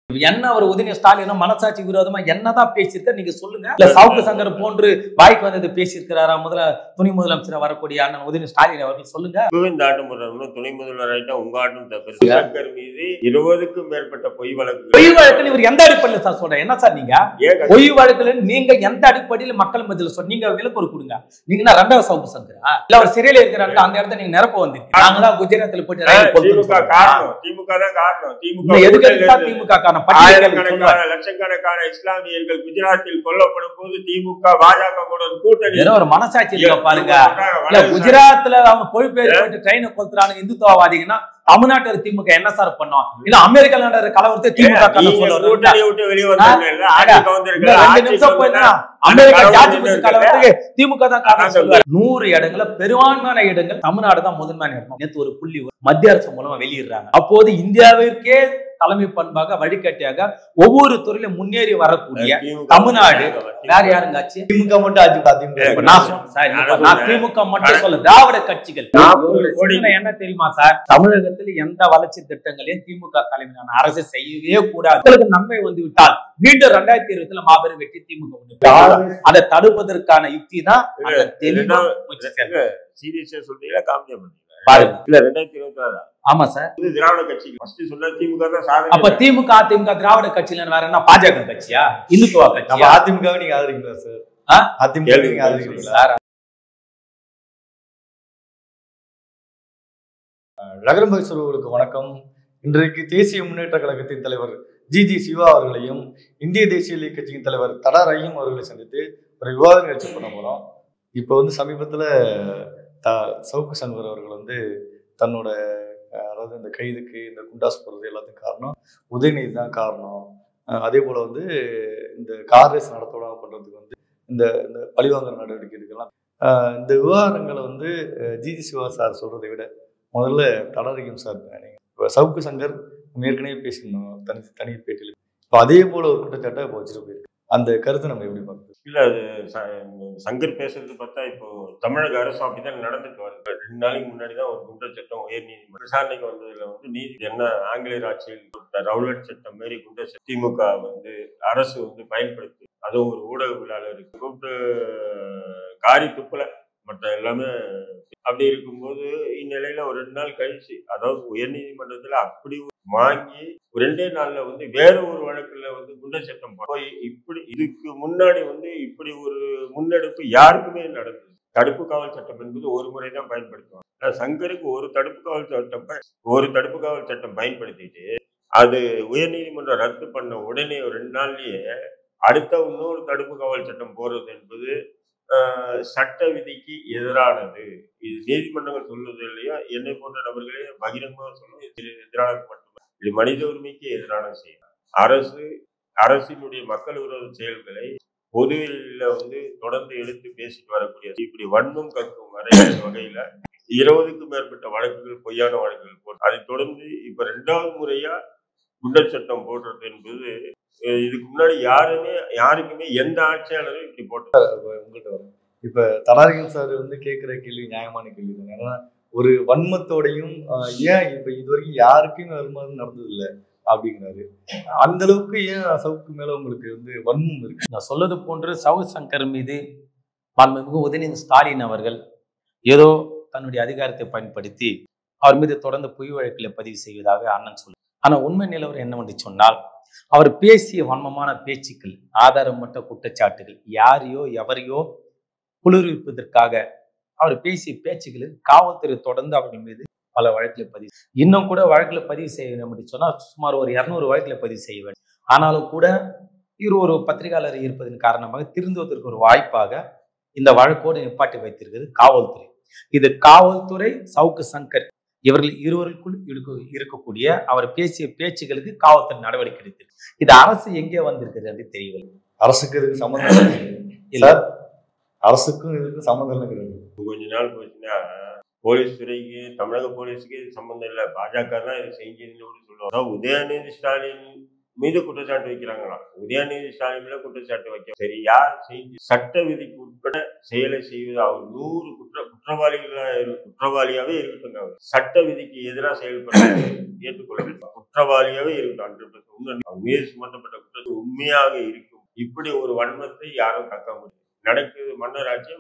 என்ன அவர் உதயநிதி ஸ்டாலின் மனசாட்சி விரோதமா என்னதான் பேசியிருக்க நீங்க சொல்லுங்க. இல்ல சவுக்கு சங்கர் போன்று வாய்க்கு வந்தது பேசியிருக்கிறாரா துணை முதலமைச்சர் வரக்கூடிய அண்ணன் உதயநிதி ஸ்டாலின் அவர்கள் சொல்லுங்க. இந்த ஆட்டம் போடுறவங்க துணை முதல்வராயிட்டா உங்க ஆட்டம் தப்பு. சங்கர் மீது 20க்கும் மேற்பட்ட பொய் வழக்கு இவர் எந்த அடிப்படையில் சார் சொல்றேன்? என்ன சார் நீங்க பொய் வழக்குல நீங்க எந்த அடிப்படையில் மக்கள் மத்தியில் சொல்ல நீங்க விலக்கு கொடுங்க. நீங்க ரெண்டாவது சவுக்கு சங்கரா இல்ல அவர் சிறையில இருக்கிறாங்க அந்த இடத்த நீங்க நிரப்ப வந்திருக்கீங்க. நாங்க தான் குஜராத்தில் போயிட்டு திமுக காரணம். திமுக தான் காரணம். திமுக எதுக்கு திமுக லட்சக்கணக்கான இஸ்லாமியர்கள் குஜராத்தில் கொல்லப்படும் போது திமுக பாஜக கூட்டணி ஒரு மனசாட்சி இல்ல பாருங்க. குஜராத்ல அவங்க பொழிப்பேர் போயிட்டு ட்ரெயினை கொளுத்துறாங்க இந்துத்துவவாதிங்கன்னா தமிழ்நாட்டு திமுக என்ன சார் பண்ணோம்? இல்ல அமெரிக்கால நடக்கிற கலவரத்தை திமுக திமுக தான் காரணம் சொல்லுவார். 100 இடங்கள்ல பெரும்பான்மையான இடங்கள் தமிழ்நாடு தான் முதன்மையான இடம். நேற்று ஒரு புள்ளி மத்திய அரசு மூலமா வெளியிடுறாங்க. அப்போது இந்தியாவிற்கே தலைமை பண்பாக வழிகாட்டியாக ஒவ்வொரு துறையிலும் முன்னேறி வரக்கூடிய தமிழ்நாடு வேற யாருங்க ஆச்சு? திமுக மட்டும் திமுக மட்டும் சொல்ல திராவிட கட்சிகள் என்ன தெரியுமா சார்? தமிழகத்தில் எந்த வளர்ச்சி திட்டங்களையும் திமுக தலைமையிலான அரசு செய்யவே கூடாது. நன்மை வந்து விட்டால் மீண்டும் 2020 மாபெரும் வெற்றி திமுக. அதை தடுப்பதற்கான யுக்தி தான் சீரியஸா சொல்றீங்களா காமெடியா பண்றீங்களா? பாருங்க 2026 ஆமா சார் திராவிட கட்சி சொன்ன திமுக தான் சாதனை. அப்ப திமுக அதிமுக திராவிட கட்சியில வேற என்ன பாஜக கட்சியா இந்துத்துவ கட்சி? அதிமுக நீங்க ஆதரிக்கிறீங்களா சார்? அதிமுக நீங்க ஆதரிக்கிறீங்களா? நகரம் பகிர்வுகளுக்கு வணக்கம். இன்றைக்கு தேசிய முன்னேற்ற கழகத்தின் தலைவர் ஜி சிவா அவர்களையும் இந்திய தேசிய கட்சியின் தலைவர் தடா ரஹீம் அவர்களை சந்தித்து ஒரு விவாத நிகழ்ச்சி பண்ண போறோம். இப்போ வந்து சமீபத்தில் சவுக்கு சங்கர் அவர்கள் தன்னோட அதாவது இந்த கைதுக்கு இந்த குண்டாஸ் போடுறது எல்லாத்துக்கும் காரணம் உதயநிதி தான் காரணம். அதே போல் இந்த கார் ரேஸ் நடத்தோடாம பண்ணுறதுக்கு இந்த இந்த பழிவாங்குற நடவடிக்கை எடுக்கலாம். இந்த விவகாரங்களை ஜி சிவா சார் சொல்கிறதை விட முதல்ல தடரிக்கும் சார் இப்போ சவுக்கு சங்கர் ஏற்கனவே பேசியிருந்தோம் தனி பேட்டியில். இப்போ அதே போல் ஒரு குற்றச்சாட்டை இப்போ வச்சுட்டு போயிருக்கு. அந்த கருத்தை நம்ம எப்படி பார்க்கணும்? இல்ல அது சங்கர் பேசுறது பார்த்தா இப்போ தமிழக அரசு அப்படிதான் நடந்துட்டு வருது. 2 நாளைக்கு முன்னாடிதான் ஒரு குண்டர் சட்டம் உயர் நீதிமன்ற விசாரணைக்கு வந்ததுல நீதி என்ன ஆங்கிலேயர் ஆட்சியில் ரவுலட் சட்டம் மாரி குண்டர் சட்டம் திமுக அரசு பயன்படுத்தி அதுவும் ஒரு ஊடக விழாளருக்கு கூப்பிட்டு காரி துப்புல மற்ற எல்லாமே அப்படி இருக்கும்போது இந்நிலையில ஒரு 2 நாள் கழிச்சு அதாவது உயர் நீதிமன்றத்துல அப்படி வாங்கி 2 நாள்ல வேற ஒரு வழக்குல குண்டர் சட்டம் போய் இப்படி இதுக்கு முன்னாடி இப்படி ஒரு முன்னெடுப்பு யாருக்குமே நடந்தது. தடுப்பு காவல் சட்டம் என்பது ஒரு முறைதான் பயன்படுத்துவாங்க. சங்கருக்கு ஒரு தடுப்பு காவல் சட்டம் பயன்படுத்திட்டு அது உயர் நீதிமன்றம் ரத்து பண்ண உடனே ஒரு 2 நாள்லயே அடுத்த இன்னொரு தடுப்பு காவல் சட்டம் போறது என்பது சட்ட விதிக்கு எதிரானது. இது நீதிமன்றங்கள் சொல்வது இல்லையா, என்னை போன்ற நபர்களே பகிரங்கமாக சொல்லுவது இது எதிரானது மட்டுமே. இது மனித உரிமைக்கு எதிரான செயல். அரசினுடைய மக்கள் விரோத செயல்களை பொதுவெளியில தொடர்ந்து எடுத்து பேசிட்டு வரக்கூடிய இப்படி வன்மம் கற்கும் வகையில 20க்கும் மேற்பட்ட வழக்குகள் பொய்யான வழக்குகள் போட்டு அதை தொடர்ந்து இப்ப 2வது முறையா குண்டர் சட்டம் போடுறது என்பது இதுக்கு முன்னாடி யாருக்குமே எந்த ஆட்சியாளரும் இப்படி போட்டு உங்கள்கிட்ட வரும். இப்ப தடாரிகம் சார் கேட்கிற கேள்வி நியாயமான கேள்வி தான். ஏன்னா ஒரு வன்மத்தோடையும் ஏன் இப்ப இது வரைக்கும் யாருக்கும் வருமானம் நடந்தது இல்லை அப்படிங்கிறாரு. அந்த அளவுக்கு ஏன் சவுக்கு மேல உங்களுக்கு வன்மம் இருக்கு? நான் சொல்லது போன்று சவுக்கு சங்கர் மீது மாண்புமிகு உதயநிதி ஸ்டாலின் அவர்கள் ஏதோ தன்னுடைய அதிகாரத்தை பயன்படுத்தி அவர் மீது தொடர்ந்து பொய் வழக்கில் பதிவு செய்வதாக அண்ணன் சொல்லு. ஆனா உண்மை நிலவரம் என்னவென்று சொன்னால் அவர் பேசிய வன்மமான பேச்சுக்கள் ஆதாரமற்ற குற்றச்சாட்டுகள் யாரையோ எவரையோ குளிர்விப்பதற்காக அவர் பேசிய பேச்சுக்களில் காவல்துறை தொடர்ந்து அவர்கள் மீது பல வழக்கில் பதிவு இன்னும் கூட வழக்கில் பதிவு செய்ய வேண்டும் என்று சொன்னால் சுமார் ஒரு 200 வழக்கில் பதிவு செய்ய வேண்டும். ஆனாலும் கூட ஒரு பத்திரிகையாளர் இருப்பதன் காரணமாக திருந்துவதற்கு ஒரு வாய்ப்பாக இந்த வழக்கோடு நிப்பாட்டி வைத்திருக்கிறது காவல்துறை. இது காவல்துறை சவுக்கு சங்கர் இவர்கள் இருவருக்குள் இருக்கக்கூடிய அவர் பேசிய பேச்சுகளுக்கு காவல்துறை நடவடிக்கை எடுத்தது. இது அரசு எங்கே வந்திருக்கிறது என்று தெரியவில்லை. அரசுக்கு இதுக்கு சம்பந்தம் இல்லை. அரசுக்கும் இதுக்கு சம்பந்தம் இருக்கிறது. கொஞ்ச நாள் போச்சுன்னா போலீஸ் துறைக்கு தமிழக போலீஸுக்கு இது சம்பந்தம் இல்லை, பாஜக தான் இது செஞ்சதுன்னு சொல்லுவாங்க. உதயநிதி ஸ்டாலின் மீது குற்றச்சாட்டு வைக்கிறாங்களா? உதயநிதி ஸ்டாலின் மேல குற்றச்சாட்டு வைக்க சரி யார் செஞ்சு சட்ட விதிக்கு உட்பட செயலை செய்வது அவர் 100 குற்றவாளியாவே இருக்கட்டும். அவர் சட்ட விதிக்கு எதிராக செயல்பட ஏற்றுக்கொள்ள குற்றவாளியாவே இருக்கட்டும். 100% மீது சுமத்தப்பட்ட குற்றத்தில் உண்மையாக இருக்கும். இப்படி ஒரு வன்மத்தை யாரும் கக்க முடியும். நடக்குது மன்னர் ஆட்சி,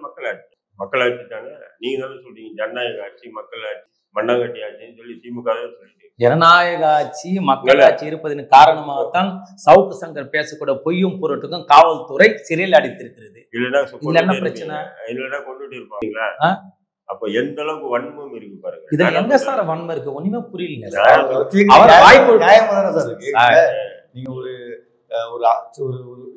மக்களாட்சி தானே. நீங்க தானே சொல்றீங்க ஜனநாயக ஆட்சி, மக்களாட்சி, மண்ணாங்கட்டி ஆட்சின்னு சொல்லி திமுக சொல்லிட்டு. ஜனநாயக ஆட்சி, மக்களாட்சி இருப்பதன் காரணமாகத்தான் சவுக்கு சங்கர் பேசக்கூட பொய்யும் பொருட்டுக்கும் காவல்துறை சிறையில் அடைத்திருக்கிறது. இல்லைன்னா என்ன பிரச்சனை? இல்லைன்னா கொண்டுட்டு இருப்பாங்களா? அப்ப எந்த அளவுக்கு வன்மம் இருக்கு பாருங்க. இதுல எங்க சார் வன்மம் இருக்கு? ஒண்ணுமே புரியல. நீங்க ஒரு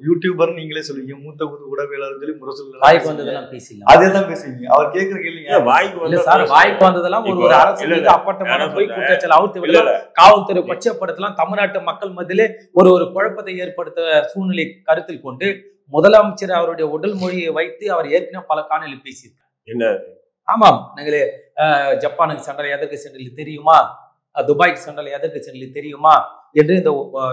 யூடியூபர் நீங்களே சொல்லுவீங்க, மூத்த உடவியலாளர் சொல்லி முரசொல் வாய்க்கு வந்ததெல்லாம் பேசலாம், அதெல்லாம் பேசுவீங்க. அவர் கேட்கிற கேள்விங்க வாய்க்கு வந்ததெல்லாம் ஒரு அரசு அப்பட்டமான பொய் குற்றச்சாட்டு அவுத்து விடலாம், காவல்துறை கொச்சப்படுத்தலாம், தமிழ்நாட்டு மக்கள் மத்தியிலே ஒரு குழப்பத்தை ஏற்படுத்த சூழ்நிலை கருத்தில் கொண்டு முதலமைச்சர் அவருடைய உடல் மொழியை வைத்து அவர் ஏற்கனவே பல காணொலி பேசியிருக்கார். என்ன? ஆமாம், நீங்களே ஜப்பானுக்கு சென்றால் எதற்கு சென்றது தெரியுமா, துபாய்க்கு சென்றால் எதற்கு சென்றது தெரியுமா என்று இந்த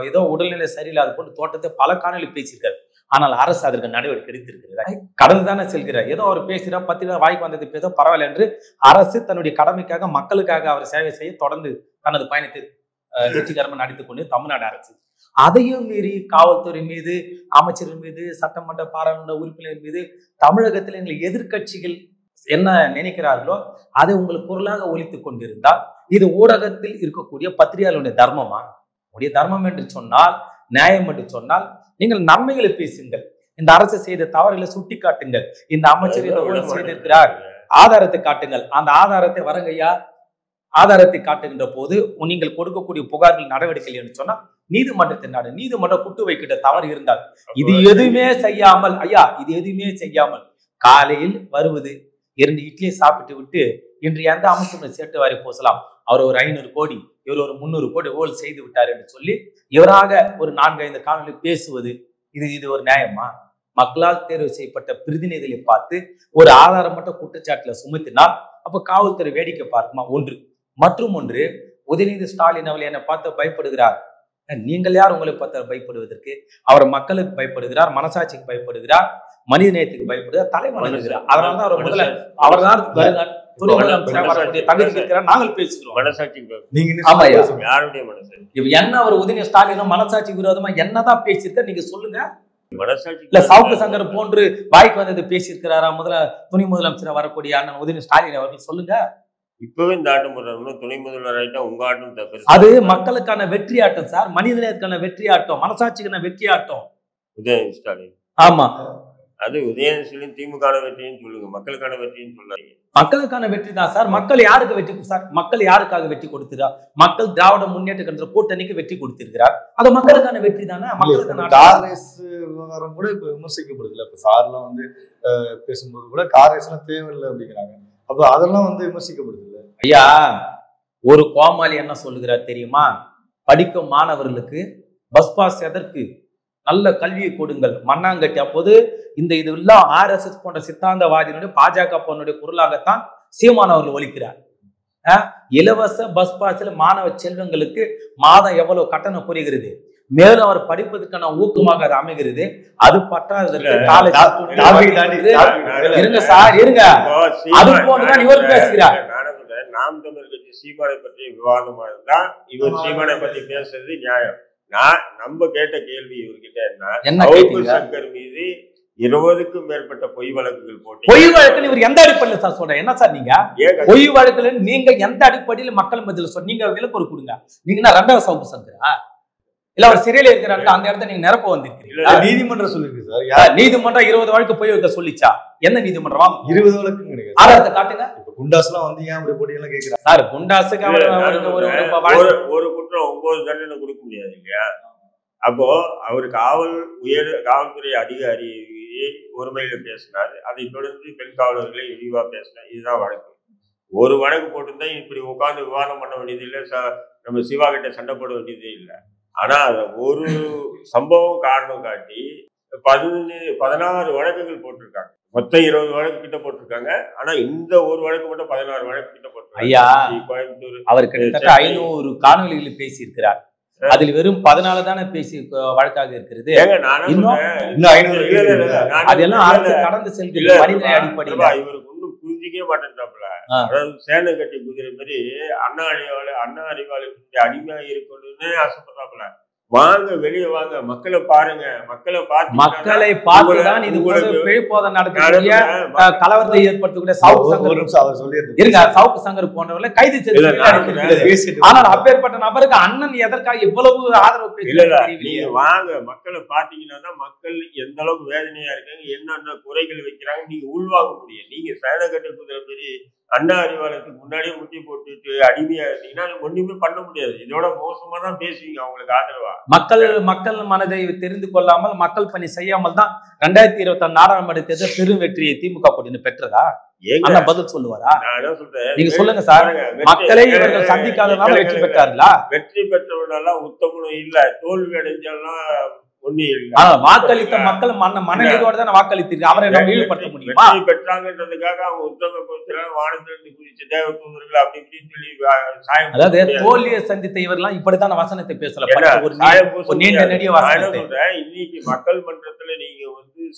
ஏதோ உடல்நிலை சரியில்லாத போட்டு தோட்டத்தை பல காணொலி பேசியிருக்காரு. ஆனால் அரசு அதற்கு நடவடிக்கை எடுத்திருக்கிறது. கடந்துதானே செல்கிறார். ஏதோ அவர் பேசுகிறார், 10 வாய்க்கு வந்தது பேச பரவாயில்ல என்று அரசு தன்னுடைய கடமைக்காக மக்களுக்காக அவர் சேவை செய்ய தொடர்ந்து தனது பயணத்தை வெற்றிகரமாக நடித்துக் கொண்டு தமிழ்நாடு அரசு அதையும் மீறி காவல்துறை மீது, அமைச்சர்கள் மீது, சட்டமன்ற பாராளுமன்ற உறுப்பினர் மீது தமிழகத்தில் எங்கள் எதிர்கட்சிகள் என்ன நினைக்கிறார்களோ அதை உங்களுக்கு குரலாக ஒலித்துக் கொண்டிருந்தால் இது ஊடகத்தில் இருக்கக்கூடிய பத்திரிகையாளருடைய தர்மமா? உடைய தர்மம் என்று சொன்னால், நியாயம் என்று சொன்னால் நீங்கள் நன்மைகளை பேசுங்கள், இந்த அரசு செய்த தவறுகளை சுட்டி காட்டுங்கள், இந்த அமைச்சர் செய்திருக்கிறார் ஆதாரத்தை காட்டுங்கள். அந்த ஆதாரத்தை வரங்கய்யா, ஆதாரத்தை காட்டுகின்ற போது நீங்கள் கொடுக்கக்கூடிய புகார்கள் நடவடிக்கை என்று சொன்னா நீதிமன்றத்தின் நாடு, நீதிமன்றம் குட்டு வைக்கிட்ட தவறு இருந்தால் இது எதுவுமே செய்யாமல், ஐயா இது எதுவுமே செய்யாமல் காலையில் வருவது 2 இட்லியை சாப்பிட்டு விட்டு இன்று எந்த அமைச்சரும் சேர்த்து வாரி பூசலாம், அவர் ஒரு 500 கோடி, இவர் ஒரு 300 கோடி ஊழல் செய்து விட்டார் என்று சொல்லி இவராக ஒரு 4-5 காணொலி பேசுவது இது ஒரு நியாயமா? மக்களால் தேர்வு செய்யப்பட்ட பிரதிநிதிகளை பார்த்து ஒரு ஆதாரம் மட்டும் குற்றச்சாட்டுல சுமத்தினால் அப்ப காவல்துறை வேடிக்கை பார்க்குமா? ஒன்று. மற்றும் ஒன்று, உதயநிதி ஸ்டாலின் அவர்கள் என்னை பார்த்து பயப்படுகிறார். நீங்கள் யார் உங்களை பார்த்து பயப்படுவதற்கு? அவர் மக்களுக்கு பயப்படுகிறார், மனசாட்சிக்கு பயப்படுகிறார், மனித நேயத்துக்கு பயப்படுகிறார், தலைவணங்குகிறார். அதனாலதான் அவர் முதல்ல அவர்தான் தகுதி இருக்கிறார். நாங்கள் பேசுகிறோம் என்ன அவர் உதயநிதி ஸ்டாலினும் மனசாட்சி விரோதமா என்னதான் பேசியிருக்க நீங்க சொல்லுங்க. இல்ல சவுக்கு சங்கர் போன்று வாய்க்கு வந்தது பேசியிருக்கிறாரா துணை முதலமைச்சர் வரக்கூடிய அண்ணன் உதயநிதி ஸ்டாலின் அவர்கள்? சொல்லுங்க. இப்பவே இந்த ஆட்டம் போடுறாங்க, துணை முதல்வர் ஆயிட்டா உங்க ஆட்டம் அது மக்களுக்கான வெற்றி ஆட்டம் சார், மனித நேயத்துக்கான வெற்றி ஆட்டம், மனசாட்சிக்கான வெற்றி ஆட்டம். உதயநிதி ஸ்டாலின் ஆமா, அது உதயநிதி ஸ்டாலின் திமுக வெற்றின்னு சொல்லுங்க, மக்களுக்கான வெற்றின்னு சொல்லாதீங்க. மக்களுக்கான வெற்றி தான் சார். மக்கள் யாருக்கு வெற்றி சார்? மக்கள் யாருக்காக வெற்றி கொடுத்துறார்? மக்கள் திராவிட முன்னேற்ற கழக கூட்டணிக்கு வெற்றி கொடுத்திருக்கிறார். அது மக்களுக்கான வெற்றி தானே. மக்களுக்கான காங்கிரஸ் விவகாரம் கூட இப்ப விமர்சிக்கப்படுது. இப்ப சார்லாம் வந்து பேசும்போது கூட காங்கிரஸ் எல்லாம் தேவையில்லை அப்படிங்கிறாங்க. அப்ப அதெல்லாம் வந்து விமர்சிக்கப்படுது இல்ல ஐயா? ஒரு கோமாளி என்ன சொல்லுகிறார் தெரியுமா? படிக்கும் மாணவர்களுக்கு பஸ் பாஸ் எதற்கு? நல்ல கல்வியை கொடுங்கள், மண்ணாங்கட்டி. அப்போது இதெல்லாம் RSS போன்ற சித்தாந்தவாதியினுடைய பாஜக போனுடைய குரலாகத்தான் சீமான் அவர்கள் ஒலிக்கிறார். இலவச பஸ் பாஸில் மாணவ செல்வங்களுக்கு மாதம் எவ்வளவு கட்டணம் புரிகிறது, மேலும் அவர் படிப்பதற்கான ஊக்கமாக அது அமைகிறது. அது பற்றாததற்கு இருங்க சார், இருங்க. அது போன்றுதான் இவர் பேசுகிறார். நாம் தமிழர் கட்சி சீமானை பற்றி விவாதமா இருந்தா இவர் சீமானை பத்தி பேசுறது நியாயம். நம்ம கேட்ட கேள்வி இவர்கிட்ட என்ன, சங்கர் மீது 20க்கும் மேற்பட்ட பொய் வழக்குகள் போட்டு, பொய் வழக்குன்னு இவர் எந்த அடிப்படையில் சார் சொல்ற? என்ன சார் நீங்க பொய் வழக்குல நீங்க எந்த அடிப்படையில் மக்கள் மத்தியில் சொல்ற? நீங்க விலக்கு கொடுங்க. நீங்க 2வது சவுக்கு சங்கரா? இல்ல அவர் சிறையில் இருக்கிறாங்க, அந்த இடத்த நீங்க நிரப்ப வந்திருக்கீங்க. நீதிமன்றம் சொல்லிருக்கு சார். நீதிமன்றம் 20 வழக்கு போய் வைக்க சொல்லிச்சா? என்ன நீதிமன்றம்? 20 வழக்கு கிடையாது. ஆதாரத்தை காட்டுங்க. குண்டாஸ் எல்லாம் வந்து ஏன் அப்படி போட்டி எல்லாம் கேட்கிறாங்க சார்? குண்டாஸுக்கு ஒரு குற்றம் 9 தண்டனை கொடுக்க முடியாது இல்லையா? அப்போ அவர் காவல்துறை அதிகாரி ஒருமையில பேசினாரு, அதை தொடர்ந்து பெண் காவலர்களை இழிவா பேசினார். இதுதான் வழக்கு. ஒரு வழக்கு போட்டுருந்தா இப்படி உட்கார்ந்து விவாதம் பண்ண வேண்டியது இல்லை, நம்ம சிவா கிட்ட சண்டை போட வேண்டியதே இல்லை. ஆனா ஒரு சம்பவம் காரணம் காட்டி 16 வழக்குகள் போட்டிருக்காங்க. மொத்தம் 20 வழக்கு கிட்ட போட்டிருக்காங்க. ஆனா இந்த ஒரு வழக்கு மட்டும் 16 வழக்கு கிட்ட போட்டிருக்காங்க. ஐயா, கோயம்புத்தூர் அவர் கிட்டத்தட்ட 500 காணொலிகளில் பேசி இருக்கிறார். அதில் வெறும் 14 தானே பேசி வழக்காக இருக்கிறது. அதெல்லாம் அரசு கடந்து செல்கிறது மனித அடிப்படையில். இவருக்கு ஒன்றும் புரிஞ்சிக்கவே மாட்டேன்றாப்புல. அதாவது சேனை கட்டி குதிரை மாதிரி அண்ணா அறிவாளர்களுடைய அடிமையா இருக்கணும்னு ஆசைப்படுறாப்புல. வாங்க, வெளியே வாங்க, மக்களை பாருங்க, மக்களை பார்த்துதான் இது பிழைப்போதை நடத்தக்கூடிய கலவரத்தை ஏற்படுத்தக்கூடிய சவுக்கு சங்கர் போன்றவர்களை கைது செய்து. ஆனால் அப்பேற்பட்ட நபருக்கு அண்ணன் எதற்காக இவ்வளவு ஆதரவு? நீங்க வாங்க, மக்களை பாத்தீங்கன்னா மக்கள் எந்த அளவுக்கு வேதனையா இருக்காங்க, என்னென்ன குறைகள் வைக்கிறாங்க நீங்க உள்வாங்க முடியும். நீங்க சேனை கட்ட குதிரை மாதிரி அண்ணா அறிவாலயத்துக்கு முன்னாடியே முட்டி போட்டுட்டு அடிமையா இருந்தீங்கன்னா ஒண்ணுமே பண்ண முடியாது. இதோட மோசமா தான் பேசுவீங்க அவங்களுக்கு ஆதரவா. மக்கள் மனதை தெரிந்து கொள்ளாமல் மக்கள் பணி செய்யாமல் தான் 2021 நாடாளுமன்ற தேர்தல் பெரும் வெற்றியை திமுக கூட்டணி பெற்றதா? பதில் சொல்லுவாரா? நான் சொல்றேன், நீங்க சொல்லுங்க சார். மக்களை இவர்கள் சந்திக்காததால வெற்றி பெற்றார்களா? வெற்றி பெற்றவர்களெல்லாம் உத்தமனும் இல்ல, தோல்வி அடைஞ்சாலும் வாக்களித்த மக்கள் மனநிலையோட தான் வாக்களித்திருக்கு. அவரை நம்ம ஈடுபடுத்த முடியுமா? பெற்றாங்கன்றதுக்காக அவங்க உத்தம வானத்திலிருந்து குறிச்ச தேவ தூதர்கள் அப்படி இப்படின்னு சொல்லி, அதாவது தோல்வியை சந்தித்த இவரெல்லாம் இப்படித்தான் வசனத்தை பேசல. நீண்ட நெடிய வசனத்தை இன்னைக்கு மக்கள் மன்றத்துல நீங்க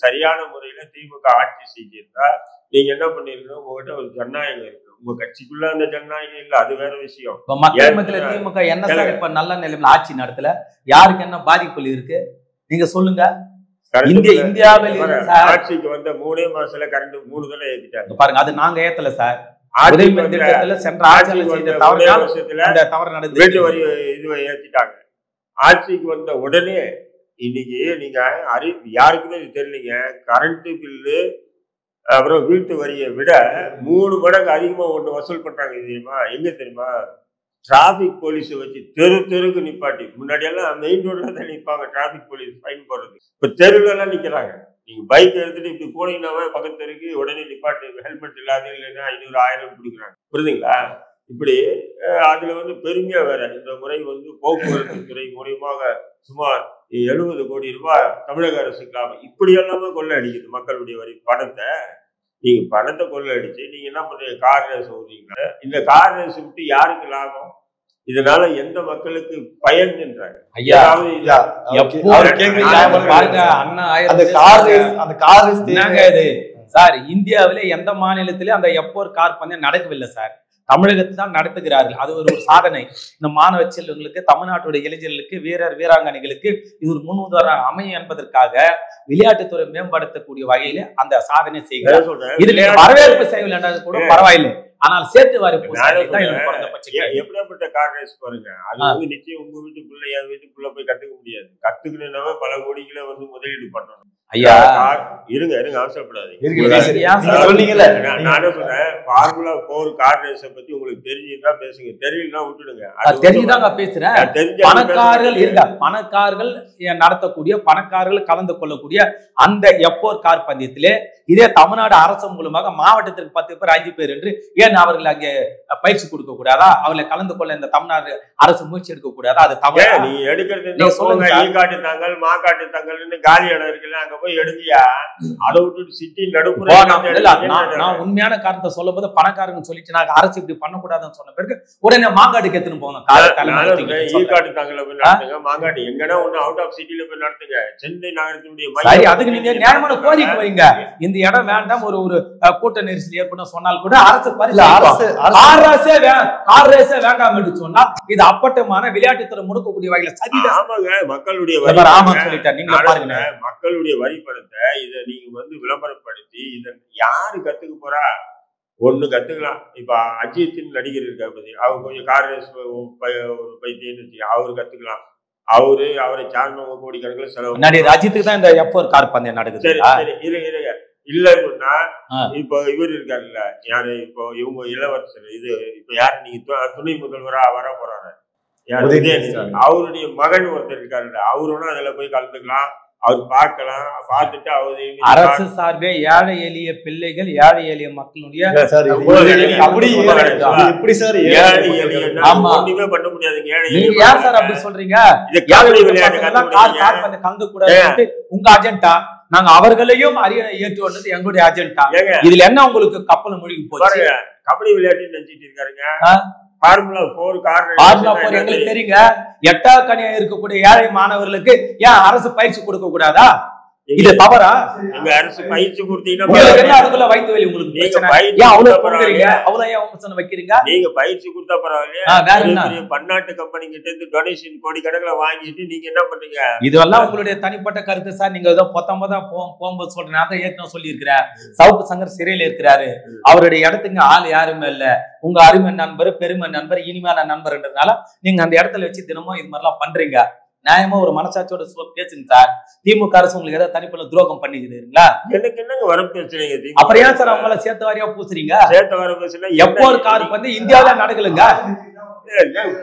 சரியான முறையில திமுக ஆட்சி செஞ்சிருந்தா நீங்க என்ன பண்ணிருக்கணும்? உங்ககிட்ட ஒரு ஜனநாயகம் இருக்கு. உங்க கட்சிக்குள்ள அந்த ஜனநாயகம் இல்ல, அது வேற விஷயம். மக்கள் மத்தியில திமுக என்ன சார் இப்ப நல்ல நிலைமையில ஆட்சி நடத்தல? யாருக்கு என்ன பாதிப்புகள் இருக்கு நீங்க சொல்லுங்க. இந்தியாவில் ஆட்சிக்கு வந்த 3 மாசத்துல கரண்ட் 3 தடவை ஏத்திட்டாங்க பாருங்க. அது நாங்க ஏத்தல சார். சென்ற வீட்டு வரி இதுவை ஏத்திட்டாங்க. ஆட்சிக்கு வந்த உடனே இன்னைக்கு நீங்க யாருக்குமே தெரியலீங்க, கரண்ட் பில்லு அப்புறம் வீட்டு வரியை விட 3 மடங்கு அதிகமா ஒண்ணு வசூல் பண்றாங்க. தெரியுமா? எங்க தெரியுமா? டிராபிக் போலீஸை வச்சு தெருக்கு நிப்பாட்டி, முன்னாடி எல்லாம் மெயின் ரோட்ல தான் நிற்பாங்க டிராபிக் போலீஸ் ஃபைன் போடுறது. இப்ப தெருவுல எல்லாம் நிக்கிறாங்க. நீங்க பைக் எடுத்துட்டு இப்படி போனீங்கன்னாவே பக்கத்து தெருக்கு உடனே நிப்பாட்டு, ஹெல்மெட் இல்லாத இல்லைன்னா 500 1000 கொடுக்குறாங்க. புரியுதுங்களா? இப்படி அதுல பெருமையா வேற இந்த முறை போக்குவரத்து துறை மூலியமாக சுமார் 70 கோடி ரூபாய் தமிழக அரசுக்கு லாபம். இப்படி எல்லாமே கொள்ளை அடிக்குது மக்களுடைய வரி பணத்தை. நீங்க பணத்தை கொள்ளை அடிச்சு நீங்க என்ன பண்றீங்க? கார் ரேஸ் ஓடுறீங்க. இந்த கார் ரேஸ் விட்டு யாருக்கு லாபம்? இதனால எந்த மக்களுக்கு பயன் என்றாங்க. சார், இந்தியாவிலே எந்த மாநிலத்திலே அந்த எப்போர் கார் பந்தயம் நடக்கவில்லை சார். தமிழகத்தில் தான் நடத்துகிறார்கள். அது ஒரு சாதனை. இந்த மாணவ செல்வங்களுக்கு, தமிழ்நாட்டுடைய இளைஞர்களுக்கு, வீராங்கனைகளுக்கு இது ஒரு முன்னுதாரணம் அமையும் என்பதற்காக விளையாட்டுத்துறை மேம்படுத்தக்கூடிய வகையில அந்த சாதனை செய்கிறார். இதுல வரவேற்பு செய்யவில்லை கூட பரவாயில்லை. ஆனால் சேர்த்து வாரி எப்படிப்பட்ட கார் ரேஸ் பாருங்க. அது நிச்சயம் உங்க வீட்டுக்குள்ள என் வீட்டுக்குள்ள போய் கத்துக்க முடியாது. கத்துக்கணும்னாவே பல கோடிகளை முதலீடு பண்ணணும். ஐயா இருங்க அவசரப்படாது. நானே சொன்னேன், ஃபார்முலா 4 கார் ரேஸ பத்தி உங்களுக்கு தெரிஞ்சுதான் பேசுங்க, தெரியலன்னா விட்டுடுங்க. தெரிஞ்சுதாங்க பேசுறேன். பணக்காரர்கள் நடத்தக்கூடிய, பணக்காரர்கள் கலந்து கொள்ளக்கூடிய அந்த எப்போர் கார் பந்தயத்திலே இதே தமிழ்நாடு அரசு மூலமாக மாவட்டத்திற்கு 10 பேர் 5 பேர் என்று ஏன் அவர்கள் அங்கே பயிற்சி கொடுக்க கூடாதா? அவர்களை கலந்து கொள்ள இந்த தமிழ்நாடு அரசு முயற்சி எடுக்க கூடாதா? அது தவறு. நீ எடுக்கிறது காட்டு தாங்கல் மாக்காட்டு தங்கல்னு காலி இடம் இருக்குல்ல, அங்க போய் எடுக்கியா? அதை விட்டு சிட்டி நடுப்புற. நான் உண்மையான காரணத்தை சொல்லும் போது பணக்காரங்க சொல்லிட்டு நாங்க அரசு இப்படி பண்ணக்கூடாதுன்னு சொன்ன பிறகு உடனே மாங்காட்டுக்கு எடுத்துன்னு போகணும். ஈக்காட்டு தாங்கல போய் நடத்துங்க, மாங்காட்டு எங்கன்னா ஒண்ணு அவுட் ஆஃப் சிட்டில போய் நடத்துங்க. சென்னை நகரத்தினுடைய அதுக்கு நீங்க நியாயமான கோரிக்கை வைங்க. இந்த இடம் வேண்டாம், ஒரு கூட்ட நெரிசல் ஏற்படும் சொன்னால் கூட அரசு வேண்டாம் என்று சொன்னா இது அப்பட்டமான விளையாட்டுத்துறை முடக்கக்கூடிய வகையில சரிதான். மக்களுடைய மக்களுடைய வரி பணத்தை இதை நீங்க விளம்பரப்படுத்தி இதை யாரு கத்துக்க போறா? ஒண்ணு கத்துக்கலாம். இப்ப அஜித்தின் நடிகர் இருக்கா பத்தி, அவர் கொஞ்சம் கார் ரேஸ் ஒரு பைத்தியன்னு அவரு கத்துக்கலாம். அவரை சார்ந்தவங்க கோடிக்கணக்கில் செலவு. அஜித்துக்கு தான் இந்த எப்போ கார் பந்தயம் நடக்குது. இருங்க இல்லன்னா இப்போ இவர் இருக்காருல்ல, யாரு இப்போ இவங்க இளவரசர், இது இப்ப யாரு நீங்க துணை முதல்வரா வர போறாரு, அவருடைய மகன் ஒருத்தர் இருக்காருல்ல, அவரும் அதுல போய் கலந்துக்கலாம். அவர் பார்க்கலாம், பார்த்துட்டு அவரு அரசு சார்பே ஏழை எளிய பிள்ளைகள், ஏழை எளிய மக்களுடைய ஒண்ணுமே பண்ண முடியாதுங்க. ஏன் சார் அப்படி சொல்றீங்க? கலந்து கூட உங்க அஜெண்டா, நாங்க அவர்களையும் அரியணை ஏற்று வந்தது எங்களுடைய அஜெண்டா. இதுல என்ன உங்களுக்கு கப்பல் மொழிக்கு போச்சு? கபடி விளையாட்டு நினைச்சிட்டு இருக்காருங்க. ஃபார்முலா 4 எங்களுக்கு தெரியுங்க. 8ஆம் கனியா இருக்கக்கூடிய ஏழை மாணவர்களுக்கு ஏன் அரசு பயிற்சி கொடுக்க கூடாதா? இது தவறா? எங்க அரசு பயிற்சி கொடுத்தீங்கன்னா உங்களுக்கு என்ன அதுக்குள்ள வயிற்று வலி உங்களுக்கு நீங்க பிரச்சனை? பயிற்சி ஏன் அவ்வளவு கொடுத்தா பொங்குறீங்க? பரவாயில்லையா? அவ்வளவு ஏன் விமர்சனம் வைக்கிறீங்க? நீங்க பயிற்சி கொடுத்தா பரவாயில்லையா? வேற என்ன? பெரிய பன்னாட்டு கம்பெனி கிட்ட இருந்து டொனேஷன் கோடி கணக்குல வாங்கிட்டு நீங்க என்ன பண்றீங்க? இதெல்லாம் உங்களுடைய தனிப்பட்ட கருத்து சார். நீங்க ஏதோ பொத்தம்பதா போகும்போது சொல்றேன். நான் தான் ஏற்கனவே சொல்லியிருக்கிறேன். சவுக்கு சங்கர் சிறையில் இருக்கிறாரு. அவருடைய இடத்துக்கு ஆள் யாருமே இல்ல. உங்க அருமை நண்பர், பெருமை நண்பர், இனிமையான நண்பர்ன்றதுனால நீங்க அந்த இடத்துல வச்சு தினமும் இது மாதிரிலாம் பண்றீங்க. நியாயமா ஒரு மனசாட்சியோட பேசுங்க சார். திமுக அரசு உங்களுக்கு ஏதாவது தனிப்பட்ட துரோகம் பண்ணிக்கிறீங்களா? எனக்கு என்னங்க வர பிரச்சனைங்க? அப்புறம் ஏன் சார் அவங்கள சேர்த்து வாரியா பூசுறீங்க? சேர்த்து வர பிரச்சனை எப்போ ஒரு கார் வந்து இந்தியாவில நடக்கலுங்க.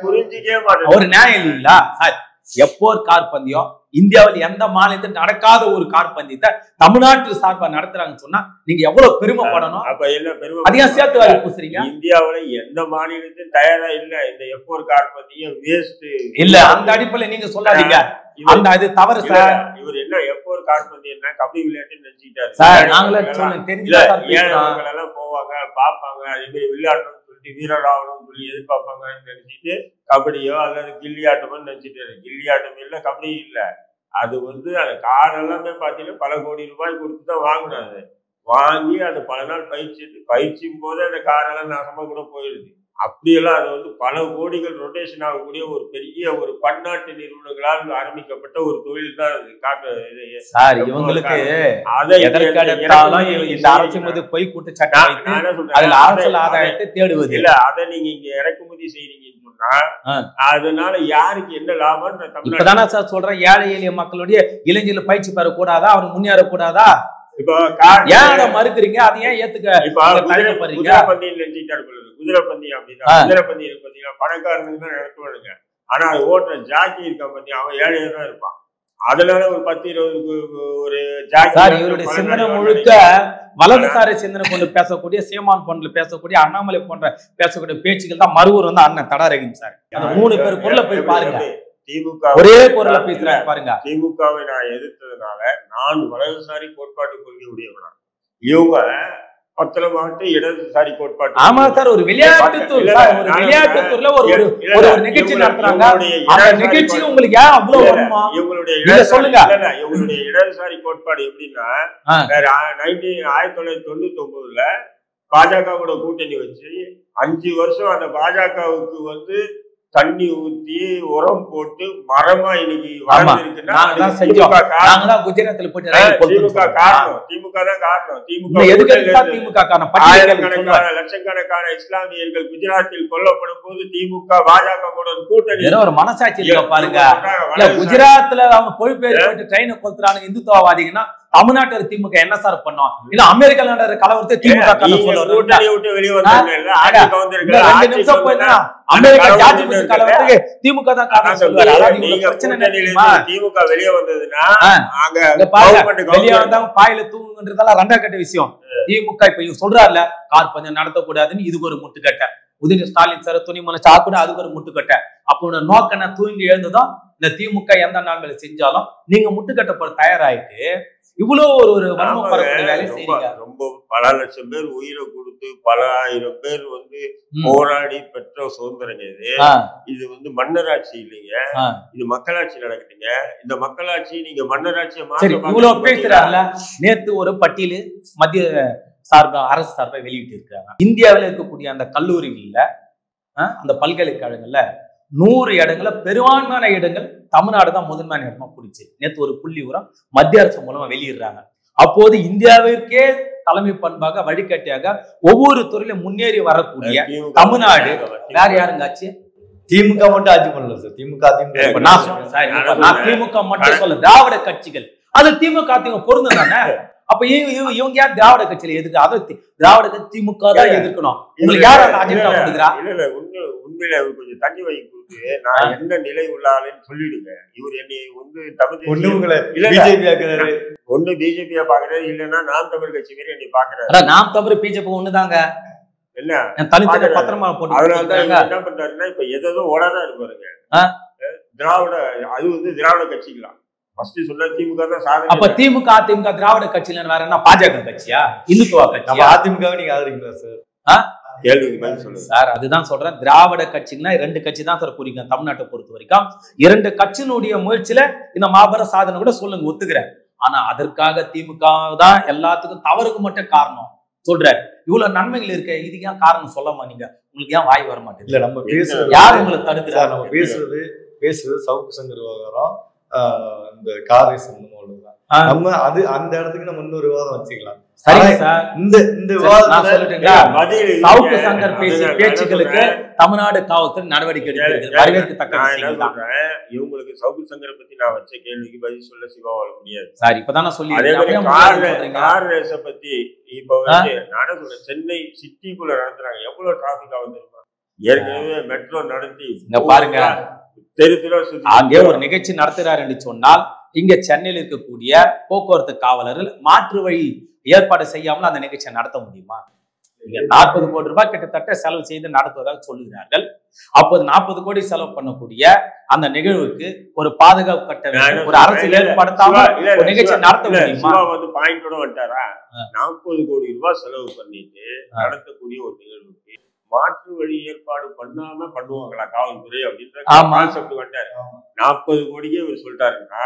புரிஞ்சுக்கவே மாட்டேன். ஒரு நியாயம் இல்லைங்களா சார்? எப்போ ஒரு கார் பந்தயம் இந்தியாவில் எந்த மாநிலத்தில் நடக்காத ஒரு கார் பந்தயத்தை தமிழ்நாட்டு சார்பா நடத்துறாங்கன்னு சொன்னா நீங்க எவ்வளவு பெருமைப்படணும். அப்ப எல்லாம் பெருமை அதிகம் சேர்த்து வாரி பூசுறீங்க. இந்தியாவுல எந்த மாநிலத்திலும் தயாரா இல்ல இந்த F4 கார் பந்தயம் வேஸ்ட் இல்ல. அந்த அடிப்படையில நீங்க சொல்லாதீங்க. அந்த அது தவறு சார். இவர் என்ன F4 கார் பந்தயம்னா கபடி விளையாட்டுன்னு நினைச்சுக்கிட்டாரு சார். நாங்களே தெரிஞ்சு எல்லாம் போவாங்க பாப்பாங்க. அதே மாதிரி விளையாடணும்னு சொல்லிட்டு வீரர் ஆகணும்னு சொல்லி எதிர்பார்ப்பாங்கன்னு நினைச்சிட்டு கபடியோ அல்லது கில்லி ஆட்டமோ நினைச்சிட்டாரு. கில்லி ஆட்டம் இல்ல, கபடி இல்ல. அது வந்து அந்த கார் எல்லாமே பாத்தீங்கன்னா பல கோடி ரூபாய் கொடுத்துதான் வாங்கினாரு. வாங்கி அது பல நாள் பயிற்சியும் போது அந்த காரெல்லாம் நாசமா கூட போயிடுது. அப்படியெல்லாம் அது வந்து பல கோடிகள் ரொட்டேஷன் ஆகக்கூடிய ஒரு பெரிய ஒரு பன்னாட்டு நிறுவனங்களால் ஆரம்பிக்கப்பட்ட ஒரு தொழில் தான் அது. சார் இவங்களுக்கு எதற்கெடுத்தாலும் இந்த அரசு மீது பொய் குற்றச்சாட்டு வைத்து அதுல அரசியல் ஆதாயத்தை தேடுவது இல்ல. அதை நீங்க இங்க இறக்குமதி செய்றீங்கன்னு சொன்னா அதனால யாருக்கு என்ன லாபம்? இப்பதானே சார் சொல்றேன். ஏழை எளிய மக்களுடைய இளைஞர்கள் பயிற்சி பெறக்கூடாதா? அவர் முன்னேறக்கூடாதா? இப்போ ஏன் அதை மறுக்கிறீங்க? அதை ஏன் ஏத்துக்க? குதிரை பந்தயம் நினைச்சிட்டாரு. குதிரை பந்தயம் அப்படின்னா குதிரை பந்தயம் பாத்தீங்கன்னா பணக்காரனுக்கு தான் நடத்துவானுங்க. ஆனா அது ஓட்டுற ஜாக்கி இருக்கா பத்தியா, அவன் ஏழையா தான் இருப்பான். அதனால ஒரு 10-20 ஒரு ஜாக்கி. இவருடைய சிந்தனை முழுக்க வலதுசாரி சிந்தனை கொண்டு பேசக்கூடிய, சீமான் போன்ற பேசக்கூடிய, அண்ணாமலை போன்ற பேசக்கூடிய பேச்சுக்கள் தான். மறுவூர் வந்து அண்ணன் தடா ரஹீம் சார். அந்த 3 பேர் பொருளை போய் பாருங்க. திமுக ஒரே பொருளை பேசுறாங்க பாருங்க. திமுகவை நான் எதிர்த்ததுனால நான் வலதுசாரி கோட்பாட்டு கொள்கை உடையவனா. இவங்க பத்திரமாட்டு இடதுசாரி கோட்பாட்டு. ஆமா சார். ஒரு விளையாட்டுத்துறை ஒரு விளையாட்டுத்துறையில ஒரு நிகழ்ச்சி நடத்துறாங்க. அந்த நிகழ்ச்சி உங்களுக்கு ஏன் அவ்வளவு வருமா? இவங்களுடைய சொல்லுங்க. இவங்களுடைய இடதுசாரி கோட்பாடு எப்படின்னா 1999ல பாஜகவோட கூட்டணி வச்சு 5 வருஷம் அந்த பாஜகவுக்கு வந்து தண்ணி ஊத்தி உரம் போட்டு மரமா இன்னைக்கு குஜராத்ல போயிட்டு திமுக தான் காரணம். லட்சக்கணக்கான இஸ்லாமியர்கள் குஜராத்தில் கொல்லப்படும் போது திமுக பாஜக கூட்டணி ஒரு மனசாட்சி பாருங்க. குஜராத்ல அவங்க பொறுப்பேற்று போயிட்டு ட்ரெயினை கொளுத்துறாங்க இந்துத்துவவாதிங்கன்னா தமிழ்நாட்டு திமுக என்ன சார் பண்ணோம்? இல்ல அமெரிக்கால நடக்கிற கலவரத்தை திமுக கூட்டணி விட்டு வெளியே வந்தாங்க. அமெரிக்கா ஜார்ஜ் கலவரத்துக்கு திமுக தான் காரணம் சொல்லுவாரு. திமுக வெளியே வந்ததுன்னா வெளியே வந்தாங்க பாயில தூங்குன்றதெல்லாம் 2ஆம் கட்ட விஷயம். திமுக இப்ப இவங்க சொல்றாருல கார் பந்தயம் நடத்தக்கூடாதுன்னு இதுக்கு ஒரு முட்டுக்கட்டை. உதயநிதி ஸ்டாலின் சார் துணிமலை சாப்பிட அதுக்கு ஒரு முட்டுக்கட்டை. அப்போ நோக்கன தூங்கி எழுந்ததும் இந்த திமுக எந்த நாள்களை செஞ்சாலும் நீங்க முட்டுக்கட்டப்பட தயாராயிட்டு இவ்வளவு ஒரு வன்ம பரப்புற வேலை செய்றீங்க. ரொம்ப பல லட்சம் பேர் உயிரை கொடுத்து பல ஆயிரம் பேர் வந்து போராடி பெற்ற சுதந்திரம் இது வந்து மன்னராட்சி இல்லைங்க. இது மக்களாட்சி நடக்குதுங்க. இந்த மக்களாட்சி நீங்க மன்னராட்சியை இவ்வளவு பேசுறாங்கல்ல. நேத்து ஒரு பட்டியல் மத்திய சார்பா அரசு சார்பா வெளியிட்டு இருக்காங்க. இந்தியாவில் இருக்கக்கூடிய அந்த கல்லூரிகள்ல அந்த பல்கலைக்கழகங்கள்ல 100 இடங்கள்ல பெரும்பான்மையான இடங்கள் தமிழ்நாடு தான் முதன்மையான இடமா பிடிச்சு நேற்று ஒரு புள்ளி உரம் மத்திய அரசு மூலமா வெளியிடுறாங்க. அப்போது இந்தியாவிற்கே தலைமை பண்பாக வழிகாட்டியாக ஒவ்வொரு துறையிலும் முன்னேறி வரக்கூடிய தமிழ்நாடு வேற யாருங்க ஆச்சு? திமுக மட்டும் ஆட்சி பண்ணல சார். திமுக நான் திமுக மட்டும் சொல்ல திராவிட கட்சிகள் அது திமுக பொருந்தும் தானே. அப்ப இவங்க யார் திராவிட கட்சியில எதுக்கு? அதை திராவிட கட்சி திமுக தான் எதிர்க்கணும். உங்களுக்கு யார் அந்த அஜெண்டா கொடுக்குறா? உண்மையில அவர் கொஞ்சம் தண்ணி வாங்கி கொடுத்து நான் என்ன நிலை உள்ளாளுன்னு சொல்லிடுங்க. இவர் என்னை வந்து தமிழ் ஒண்ணு பிஜேபியா பாக்குறாரு, இல்லன்னா நாம் தமிழ் கட்சி மாரி என்னை பாக்குறாரு. நாம் தமிழ் பிஜேபி ஒண்ணுதாங்க. என்ன பத்திரமா போட்டு அதனாலதான் என்ன பண்றாருன்னா இப்ப எதோ ஓடாதான் இருப்பாருங்க. திராவிட அது வந்து திராவிட கட்சிக்கலாம் திமுக தான் சாதனை. அப்ப திமுக அதிமுக திராவிட கட்சியில வேற என்ன பாஜக கட்சியா இந்துத்துவ கட்சி? அதிமுக நீங்க ஆதரிங்களா சார்? கேள்விக்கு பதில் சொல்லுங்க சார். அதுதான் சொல்றேன். திராவிட கட்சின்னா 2 கட்சி தான் சார் குறிக்கும் தமிழ்நாட்டை பொறுத்த வரைக்கும். 2 கட்சியினுடைய முயற்சியில இந்த மாபெரும் சாதனை கூட சொல்லுங்க, ஒத்துக்கிறேன். ஆனா அதற்காக திமுக தான் எல்லாத்துக்கும் தவறுக்கு மட்டும் காரணம் சொல்றாரு. இவ்வளவு நன்மைகள் இருக்க, இதுக்கு ஏன் காரணம் சொல்ல மாட்டீங்க? உங்களுக்கு ஏன் வாய் வர மாட்டேங்குது? இல்ல நம்ம பேசுறது யார் உங்களை தடுக்கிறார்? நம்ம பேசுறது சவுக்கு சங்கர் விவகாரம், இந்த காரை சம்பந்தம். நம்ம அது அந்த இடத்துக்கு நம்ம இன்னொரு விவாதம் வச்சுக்கலாம். சரிங்க சார், இந்த விவாதம் சொல்லட்டுங்களா? சவுக்கு சங்கர் பேசிய பேச்சுக்களுக்கு தமிழ்நாடு காவல்துறை நடவடிக்கை எடுக்கிறது வரவேற்கத்தக்க விஷயம் தான். இவங்களுக்கு சவுக்கு சங்கரை பத்தி நான் வச்ச கேள்விக்கு பதில் சொல்ல சிவாவால முடியாது சார். இப்பதான் நான் சொல்லி கார் ரேஸ பத்தி இப்ப வந்து நானும் சொல்றேன், சென்னை சிட்டிக்குள்ள நடத்துறாங்க, எவ்வளவு டிராபிக் ஆகும் தெரியுமா? ஏற்கனவே மெட்ரோ நடத்தி பாருங்க, தெரு தெரு அங்கே ஒரு நிகழ்ச்சி நடத்துறாரு என்று சொன்னால், இங்க சென்னையில் இருக்கக்கூடிய போக்குவரத்து காவலர்கள் மாற்று வழி ஏற்பாடு செய்யாமல் அந்த நிகழ்ச்சியை நடத்த முடியுமா? 40 கோடி ரூபாய் கிட்டத்தட்ட செலவு செய்து நடத்துவதாக சொல்லுகிறார்கள். அப்போது 40 கோடி செலவு பண்ணக்கூடிய அந்த நிகழ்வுக்கு ஒரு பாதுகாப்பு கட்ட ஒரு அரசியல் ஏற்படுத்தாம ஒரு நிகழ்ச்சி நடத்த முடியுமா? வந்து பாயிண்டோட வந்துட்டாரா? 40 கோடி ரூபாய் செலவு பண்ணிட்டு நடத்தக்கூடிய ஒரு நிகழ்வுக்கு மாற்று வழி ஏற்பாடு பண்ணாம பண்ணுவாங்களா காவல்துறை அப்படின்ற கான்செப்ட் வந்துட்டாரு. 40 கோடியே இவர் சொல்லிட்டாருன்னா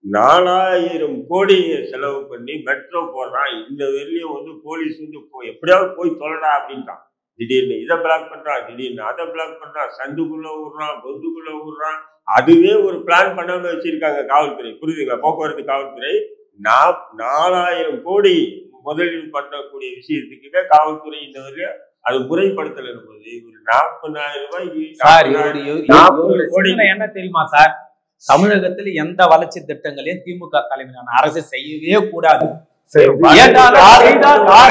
4000 கோடி செலவு பண்ணி மெட்ரோ போடுறான். இந்த வெளியும் வந்து போலீஸ் வந்து எப்படியாவது போய் சொல்லடா அப்படின்றான். திடீர்னு இதை பிளாக் பண்றான், திடீர்னு அதை பிளாக் பண்றான், சந்துக்குள்ள விடுறான், பொந்துக்குள்ள விடுறான். அதுவே ஒரு பிளான் பண்ணாம வச்சிருக்காங்க காவல்துறை. புரியுதுங்களா? போக்குவரத்து காவல்துறை 4000 கோடி முதலீடு பண்ணக்கூடிய விஷயத்துக்கு காவல்துறை இந்த வரையும் அது முறைப்படுத்தல போது ஒரு 40,000 ரூபாய்க்கு என்ன தெரியுமா சார்? தமிழகத்தில் எந்த வளர்ச்சி திட்டங்களையும் திமுக தலைமையிலான அரசு செய்யவே கூடாது.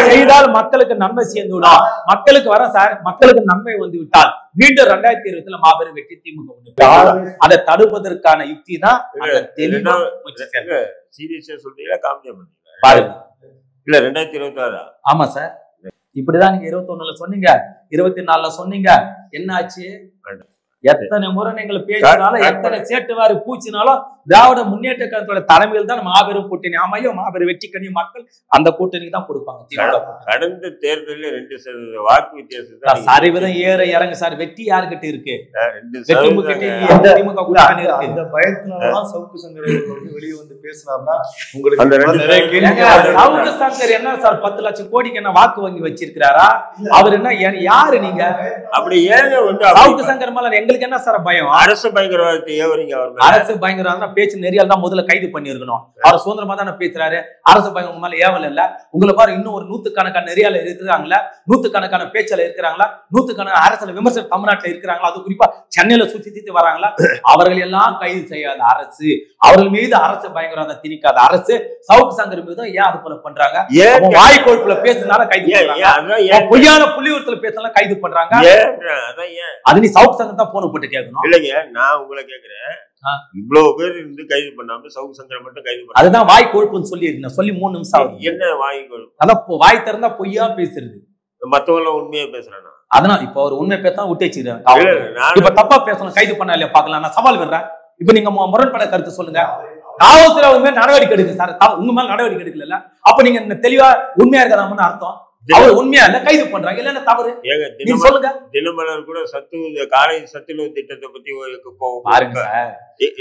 செய்தால் மக்களுக்கு நன்மை சேர்ந்து விடும். மக்களுக்கு வர சார், மக்களுக்கு நன்மை வந்து விட்டால் மீண்டும் 2020 மாபெரும் வெற்றி திமுக. அதை தடுப்பதற்கான யுக்தி தான் சீரியஸா சொல்றீங்களா காமெடியா பண்றீங்களா? பாருங்க, இல்ல 2026. ஆமா சார், இப்படிதான் நீங்க 21ல சொன்னீங்க, 24ல சொன்னீங்க. என்ன ஆச்சு? எத்தனை முறை நீங்கள் பேசினாலும், எத்தனை சேட்டுவாரி பூச்சினாலும் திராவிட முன்னேற்ற கழகத்தோட தலைமையில் தான் மாபெரும் கூட்டணி அமையும், மாபெரும் வெற்றி கனி மக்கள் அந்த கூட்டணிக்கு தான் கொடுப்பாங்க. கடந்த தேர்தலில் 2% வாக்கு வித்தியாசம் சரிவுதான் ஏற இறங்க சார். வெற்றி யாருக்கிட்ட இருக்கு? அந்த பயத்தினாலதான் சவுக்கு சங்கர் வெளியே வந்து பேசினார்னா உங்களுக்கு சவுக்கு சங்கர் என்ன சார் 10 லட்சம் கோடிக்கு என்ன வாக்கு வங்கி வச்சிருக்கிறாரா? அவர் என்ன யாரு நீங்க? அப்படி ஏங்க வந்து சவுக்கு சங்கர் மேல எங்களுக்கு என்ன சார் பயம்? அரசு பயங்கரவாதத்தை ஏவறீங்க. அரசு பயங்கரவாதம் பேச்சு நெறியால் தான் முதல்ல கைது பண்ணிருக்கணும். அவர் சுதந்திரமா தானே பேசுறாரு. அரசு பயங்கரம் மேல ஏவல் இல்ல. உங்களை பாரு, இன்னும் ஒரு 100கணக்கான நெறியால இருக்கிறாங்களா, 100கணக்கான பேச்சால இருக்கிறாங்களா, 100கணக்கான அரசியல் விமர்சனம் தமிழ்நாட்டில் இருக்கிறாங்களா, அது குறிப்பா சென்னையில சுத்தி வராங்களா? அவர்கள் எல்லாம் கைது செய்யாத அரசு, அவர்கள் மீது அரசு பயங்கரவாதம் திணிக்காத அரசு சவுக்கு சங்கர் மீது ஏன் அது போல பண்றாங்க? வாய் கொழுப்புல பேசுனால கைது பண்றாங்க, பொய்யான புள்ளிவரத்துல பேசினால கைது பண்றாங்க. அது நீ சவுக்கு சங்கர் தான் போன போட்டு கேட்கணும். இல்லைங்க, நான் உங்களை கேக்குறேன், இவ்வளவு பேர் இருந்து கைது பண்ணாம சவுக்கு சங்கரை மட்டும் கைது பண்ண, அதுதான் வாய் கொழுப்புன்னு சொல்லி சொல்லி 3 நிமிஷம் ஆகுது. என்ன வாய் கொழுப்பு? அதான் வாய் திறந்தா பொய்யா பேசுறது. மத்தவங்க உண்மையா பேசுறானா? அதனால இப்ப ஒரு உண்மை பேச விட்டு வச்சுக்கிறேன். இப்ப தப்பா பேசணும், கைது பண்ணா இல்லையா பாக்கலாம். நான் சவால் விடுறேன். இப்ப நீங்க முரண்பட கருத்து சொல்லுங்க. காவல்துறை உண்மை நடவடிக்கை எடுக்கு சார், உங்க மேல நடவடிக்கை எடுக்கல. அப்ப நீங்க தெளிவா உண்மையா இருக்காதான்னு அர்த்தம். அவர் உண்மையா இல்ல கைது பண்றாங்க, இல்ல தவறு நீங்க சொல்லுங்க. தினமலர் கூட காலை சத்துணவு திட்டத்தை பத்தி பாருங்க சார்.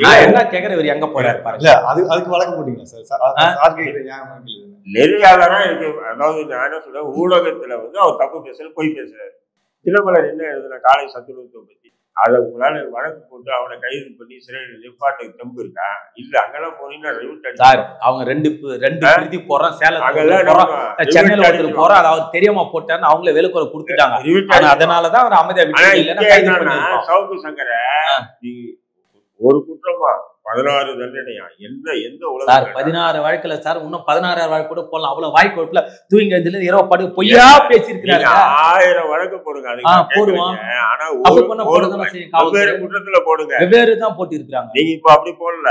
நான் என்ன கேக்குறேன், இவர் எங்க போறாரு பாருங்க. அதுக்கு வழக்கு போட்டீங்க சார். நெறியாளரா இருக்கு. அதாவது நான் என்ன சொல்றேன், ஊடகத்துல வந்து அவர் தப்பு பேசல, பொய் பேசுறாரு. தினமலர் என்ன எழுதுனா காலை சத்துணவத்தை பத்தி, அதை உங்களால வழக்கு போட்டு அவனை கைது பண்ணி சிறையில் நிப்பாட்டுக்கு தெம்பு இருக்கா? இல்ல அங்கெல்லாம் போனீங்கன்னா அவங்க ரெண்டு பிரதி போறோம், சேலத்துல சென்னையில ஒருத்தர் போறோம், அது அவர் தெரியாம போட்டாருன்னு அவங்களே வேலுக்குறை கொடுத்துட்டாங்க. அதனாலதான் அவர் அமைதியா விட்டு. சவுக்கு சங்கரை ஒரு குற்றமா 16 தண்டனையா? எந்த உலகம் 16 வழக்குல சார், இன்னும் 16 வழக்கு கூட போடலாம். அவ்வளவு வாய் கோட்ல தூங்கி இரவு படு பொய்யா பேசியிருக்கிறாங்க. 1000 வழக்கு போடுங்க, போடுவான். ஆனா குற்றத்துல போடுங்க, வெவ்வேறு தான் போட்டு இருக்காங்க. நீங்க இப்ப அப்படி போடல,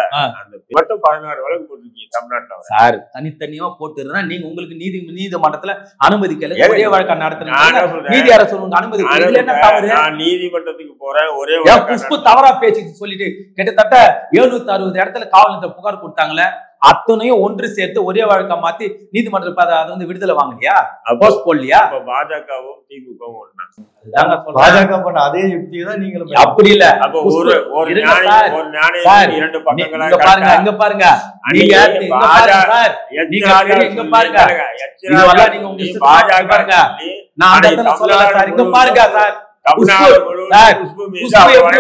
மட்டும் 16 வழக்கு போட்டிருக்கீங்க தமிழ்நாட்டுல சார். தனித்தனியா போட்டுருந்தா நீங்க உங்களுக்கு நீதிமன்றத்துல அனுமதிக்கல, ஒரே வழக்கா நடத்துறீங்க. நீதி அரசு அனுமதி என்ன தவறு? நான் நீதிமன்றத்துக்கு போறேன், ஒரே புஷ்பு தவறா பேச்சு சொல்லிட்டு கிட்டத்தட்ட 760 இடத்துல காவல் நிலையத்துல புகார் கொடுத்தாங்களே, அத்தனையும் ஒன்று சேர்த்து ஒரே வழக்கா மாத்தி நீதிமன்ற அதை வந்து விடுதலை வாங்கலையா, போஸ்ட் போடலையா? பாஜகவும் திமுகவும் ஒண்ணா? பாஜக பண்ண அதே யுக்தியை தான் நீங்களும் அப்படி இல்ல. அப்ப ஒரு நாணயம் இரண்டு பக்கங்களா பாருங்க, இங்க பாருங்க, நீங்க இங்க பாருங்க, இதெல்லாம் நீங்க உங்க இஷ்டத்துக்கு பாருங்க. நான் அந்த இடத்துல சொல்லல சார், இங்க பாருங்க சார்,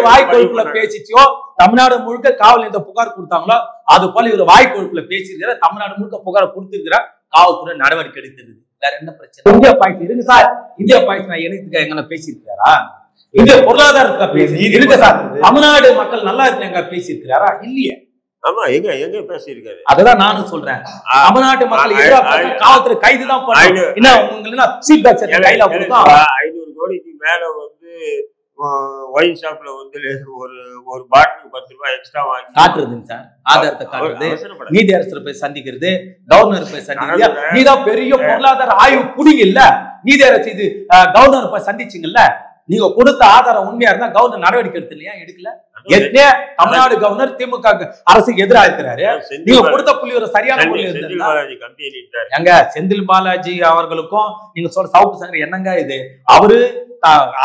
வாய் கொழுப்புல பேசிச்சோ தமிழ்நாடு முழுக்க காவல் இந்த புகார் கொடுத்தாங்களோ அது போல இவர் வாய் கொழுப்புல பேசியிருக்கிற தமிழ்நாடு முழுக்க புகார் கொடுத்திருக்கிற காவல்துறை நடவடிக்கை எடுத்திருக்கு. வேற என்ன பிரச்சனை? இந்தியா பாய்ச்சி இருக்கு சார், இந்தியா பாய்ச்சி நான் எனக்கு எங்க பேசியிருக்காரா? இந்திய பொருளாதாரத்துக்கு பேசி இருக்கு சார், தமிழ்நாடு மக்கள் நல்லா இருக்கு எங்க பேசியிருக்கிறாரா? இல்லையே. ஆமா, எங்க பேசியிருக்காரு? அததான் நானும் சொல்றேன், தமிழ்நாட்டு மக்கள் காவல்துறை கைதுதான் பண்ணாங்க. என்ன உங்களுக்கு கையில கொடுத்தோம் 500 கோடிக்கு மேல வந்து ஒயின் ஷாப்ல வந்து ஒரு பாட்டிலுக்கு 10 ரூபாய் எக்ஸ்ட்ரா வாங்கி காட்டுறதுங்க சார். ஆதாரத்தை காட்டுறது, நீதி அரசர் போய் சந்திக்கிறது, கவர்னர் போய் சந்திக்கிறது. நீதான் பெரிய பொருளாதார ஆய்வு புடிங்க இல்ல, நீதி அரசு இது கவர்னர் போய் சந்திச்சிங்கல்ல, நீங்க கொடுத்த ஆதாரம் உண்மையா இருந்தா கவர்னர் நடவடிக்கை எடுத்து இல்லையா? எடுக்கல. ஏற்கனவே தமிழ்நாடு கவர்னர் திமுக அரசுக்கு எதிராக இருக்கிறாரு. நீங்க கொடுத்த புள்ளி ஒரு சரியான புள்ளி எங்க செந்தில் பாலாஜி அவர்களுக்கும் நீங்க சொல்ற சவுக்கு சங்கர் என்னங்க இது? அவரு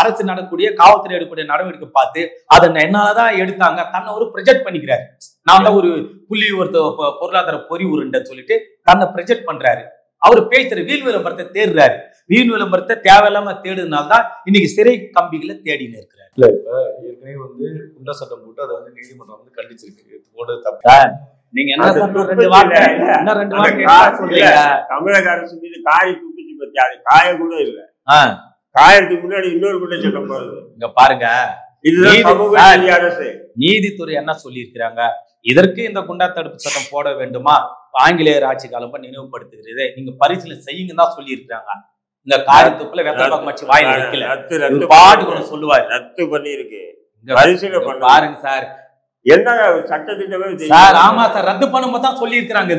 அரசு நடக்கக்கூடிய காவல்துறை எடுக்கக்கூடிய நடவடிக்கை பார்த்து அதை என்னாலதான் எடுத்தாங்க தன்னை ஒரு ப்ரொஜெக்ட் பண்ணிக்கிறாரு. நான் தான் ஒரு புள்ளி பொருளாதார பொறி உருண்டன்னு சொல்லிட்டு தன்னை ப்ரொஜெக்ட் பண்றாரு. அவரு பேசுற வீண் விளம்பரத்தை தேடுறாரு. வீண் விளம்பரத்தை தேவையில்லாம தேடுனால்தான் இன்னைக்கு சிறை கம்பிகளை தேடின்னு இருக்கிறாரு. இல்ல, இப்ப ஏற்கனவே வந்து குண்டா சட்டம் போட்டு அதை வந்து நீதிமன்றம் வந்து கண்டிச்சிருக்கு. போடுறது தப்பு. நீங்க என்ன சொல்றீங்க? 2 வார்த்தை என்ன 2 வார்த்தை சொல்றீங்க? தமிழக அரசு மீது காய் துப்பிச்சு பத்தி அது காய கூட இல்ல. காயத்துக்கு முன்னாடி இன்னொரு குற்றச்சட்டம் போறது. இங்க பாருங்க, நீதித்துறை என்ன சொல்லி இருக்கிறாங்க? இதற்கு இந்த குண்டா தடுப்பு சட்டம் போட வேண்டுமா, ஆங்கிலேயர் ஆட்சி காலம் நினைவுபடுத்துகிறது, நீங்க பரிசீலனை செய்யுங்க தான் சொல்லி இருக்கிறாங்க. இந்த காரியத்துக்குள்ள வெத்தலை வச்சு வாயில வைக்கல, பாட்டு சொல்லுவாரு ரத்து பண்ணி இருக்கு. பாருங்க சார், என்ன சட்டத்திட்டமே சார். ஆமா சார், ரத்து பண்ணும்போது தான் சொல்லி இருக்கிறாங்க.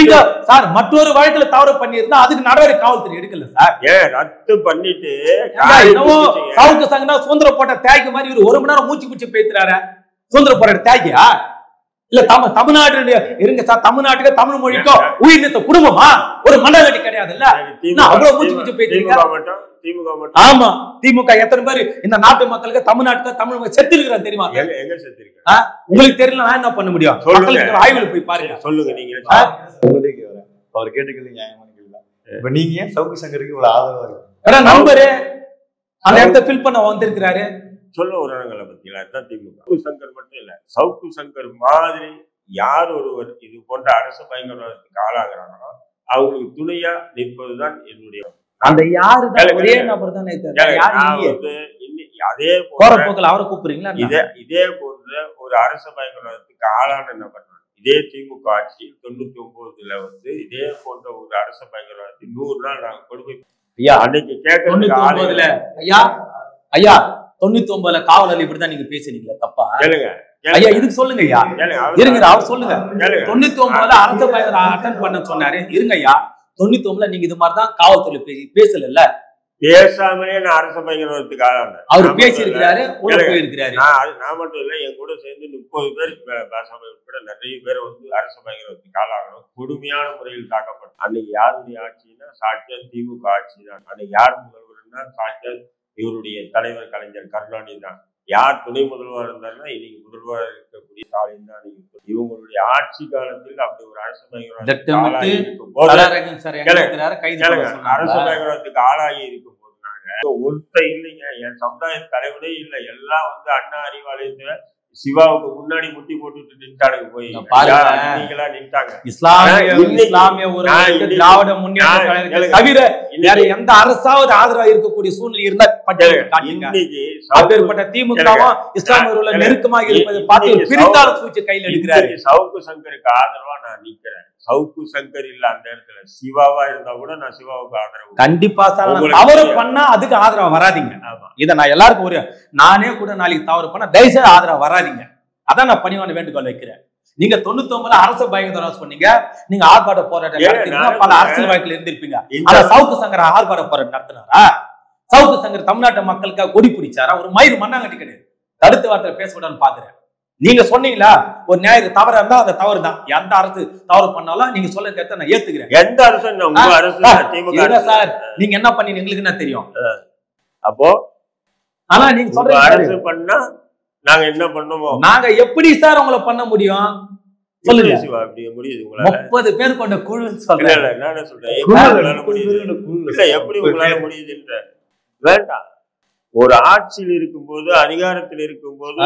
இத சார் மற்றொரு வழக்குல தவறு பண்ணிருந்தா அதுக்கு நடவடிக்கை காவல்துறை எடுக்கல சார். ரத்து பண்ணிட்டு சவுக்கு சங்கனா சுதந்திர போட்ட தேய்க்கு மாதிரி ஒரு மணி நேரம் மூச்சு குச்சி பேசுறாரு. சுதந்திர போராட்ட தேய்க்கியா இல்ல தமிழ்நாடு இருங்க சார். தமிழ்நாட்டுக்கு தமிழ் மொழிக்கோ உயிர் நீத்த குடும்பமா ஒரு மண்டலட்டி கிடையாது இல்ல. அவ்வளவு மூச்சு குச்சி பேசுறீங்க. ஆமா, திமுக எத்தனை பேர் இந்த நாட்டு மக்களுக்கு தமிழ்நாட்டுக்கு தமிழ் செத்து இருக்கிறாங்க தெரியுமா? உங்களுக்கு தெரியல, நான் என்ன பண்ண முடியும்? ஆய்வுல போய் பாருங்க. சொல்லுங்க நீங்க. அவர் கேட்டுக்கிறது நியாயமான கேள்விதான். இப்ப நீங்க சவுக்கு சங்கருக்கு இவ்வளவு ஆதரவா இருக்கு நம்பரு அந்த இடத்த ஃபில் பண்ண வந்திருக்கிறாரு. சொல்ல உரங்களை பத்தியா தான் திமுக. சவுக்கு சங்கர் மட்டும் இல்ல, சவுக்கு சங்கர் மாதிரி யார் ஒருவர் இது போன்ற அரசு பயங்கரவாதத்துக்கு ஆளாகிறானோ அவங்களுக்கு துணையா நிற்பதுதான் என்னுடைய. அந்த யாரு ஒரே நபர் தானே. அதே போக்குல அவரை கூப்பிடுறீங்களா? இதே போன்ற ஒரு அரசு பயங்கரவாதத்துக்கு ஆளான நபர் இதே திமுக ஆட்சி 99ல வந்து இதே போன்ற ஒரு அரசு பயங்கரவாதத்தை 100 நாள் நாங்க கொடுமை அன்னைக்கு கேட்கறதுல ஐயா 99ல காவலர் இப்படிதான் நீங்க பேசுறீங்களா? தப்பா ஐயா, இதுக்கு சொல்லுங்க ஐயா. இருங்க, அவர் சொல்லுங்க. 99ல அரசு பயங்கர அட்டன் பண்ண சொன்னாரு. இருங்க ஐயா, 99ல நீங்க இது மாதிரிதான் காவல்துறை பேசல. பேசாமலே நான் அரசு பயங்கரவாதத்துக்கு ஆளானேன். அவர் பேசியிருக்கிறாரு, உள்ள போயிருக்கிறாரு. நான் மட்டும் இல்ல, என் கூட சேர்ந்து 30 பேருக்கு மேல பேசாம உட்பட நிறைய பேர் வந்து அரசு பயங்கரவாதத்துக்கு ஆளாகணும், கொடுமையான முறையில் தாக்கப்படும். அன்னைக்கு யாருடைய ஆட்சின்னா சாட்சியம் திமுக ஆட்சி தான். அன்னைக்கு யார் முதல்வர்னா சாட்சியம் இவருடைய தலைவர் கலைஞர் கருணாநிதி தான். யார் துணை முதல்வர் இருந்தாருன்னா இன்னைக்கு முதல்வர் இருக்கக்கூடிய ஸ்டாலின் தான். இவங்களுடைய ஆட்சி காலத்தில் அப்படி ஒரு அரசு பயங்கரவாதத்துக்கு ஆளாகி இருக்கும் போது நாங்க ஒருத்தர் இல்லைங்க, என் சமுதாய தலைவரே இல்லை, எல்லாம் வந்து அண்ணா அறிவாலயத்துல சிவாவுக்கு முன்னாடி முட்டி போட்டுட்டு நின்றாங்க. போய் நீங்களா நின்றாங்க. இஸ்லாமிய ஒரு திராவிட முன்னேற்ற கழகத்தை தவிர வேற எந்த அரசாவது ஆதரவா இருக்கக்கூடிய சூழ்நிலை இருந்தா அப்பேற்பட்ட திமுகவும் இஸ்லாமியர்கள நெருக்கமாக இருப்பதை பார்த்து பிரித்தாள சூழ்ச்சி கையில் எடுக்கிறாரு. சவுக்கு சங்கருக்கு ஆதரவா நான் நிக்கிறேன். சவுக்கு சங்கர் இல்ல அந்த இடத்துல சிவாவா இருந்தா கூட நான் சிவாவுக்கு ஆதரவு. கண்டிப்பா தவறு பண்ணா அதுக்கு ஆதரவா வராதிங்க. இதை நான் எல்லாருக்கும் நானே கூட நாளைக்கு தவறு பண்ணா தயவுசெய்து ஆதரவா வராதிங்க. அதான் நான் பணிவான வேண்டுகோள் வைக்கிறேன். நீங்க 99ல அரசு பயங்கரவாதம் சொன்னீங்க, நீங்க ஆர்ப்பாட்ட போராட்டம் நடத்தினா பல அரசியல் வாழ்க்கையில இருந்திருப்பீங்க. ஆனா சவுக்கு சங்கர் ஆர்ப்பாட்ட போராட்டம் நடத்தினாரா? சவுக்கு சங்கர் தமிழ்நாட்டு மக்களுக்காக கொடி பிடிச்சாரா? ஒரு மயிறு மண்ணாங்கட்டி கிடையாது. தடுத்து வார்த்தை பேசக்கூடாதுன்னு பாக்குறேன். நீங்க சொன்னீங்களா ஒரு நியாயத்தை தவறா இருந்தா அந்த தவறு தான். எந்த அரசு தவறு பண்ணாலும் நீங்க சொல்ல கேட்ட நான் ஏத்துக்கிறேன். எந்த அரசு உங்க அரசு திமுக சார் நீங்க என்ன பண்ணி எங்களுக்கு என்ன தெரியும். அப்போ ஆனா நீங்க சொல்ற அரசு பண்ணா நாங்க என்ன பண்ணுவோம்? நாங்க எப்படி சார் உங்களை பண்ண முடியும் சொல்லுங்க. அப்படி முடியுது உங்களால? 30 பேர் கொண்ட குழு சொல்றேன். இல்ல நான் சொல்றேன் எப்படி உங்களால முடியுதுன்ற வேண்டாம். ஒரு ஆட்சியில் இருக்கும்போது அதிகாரத்தில் இருக்கும்போது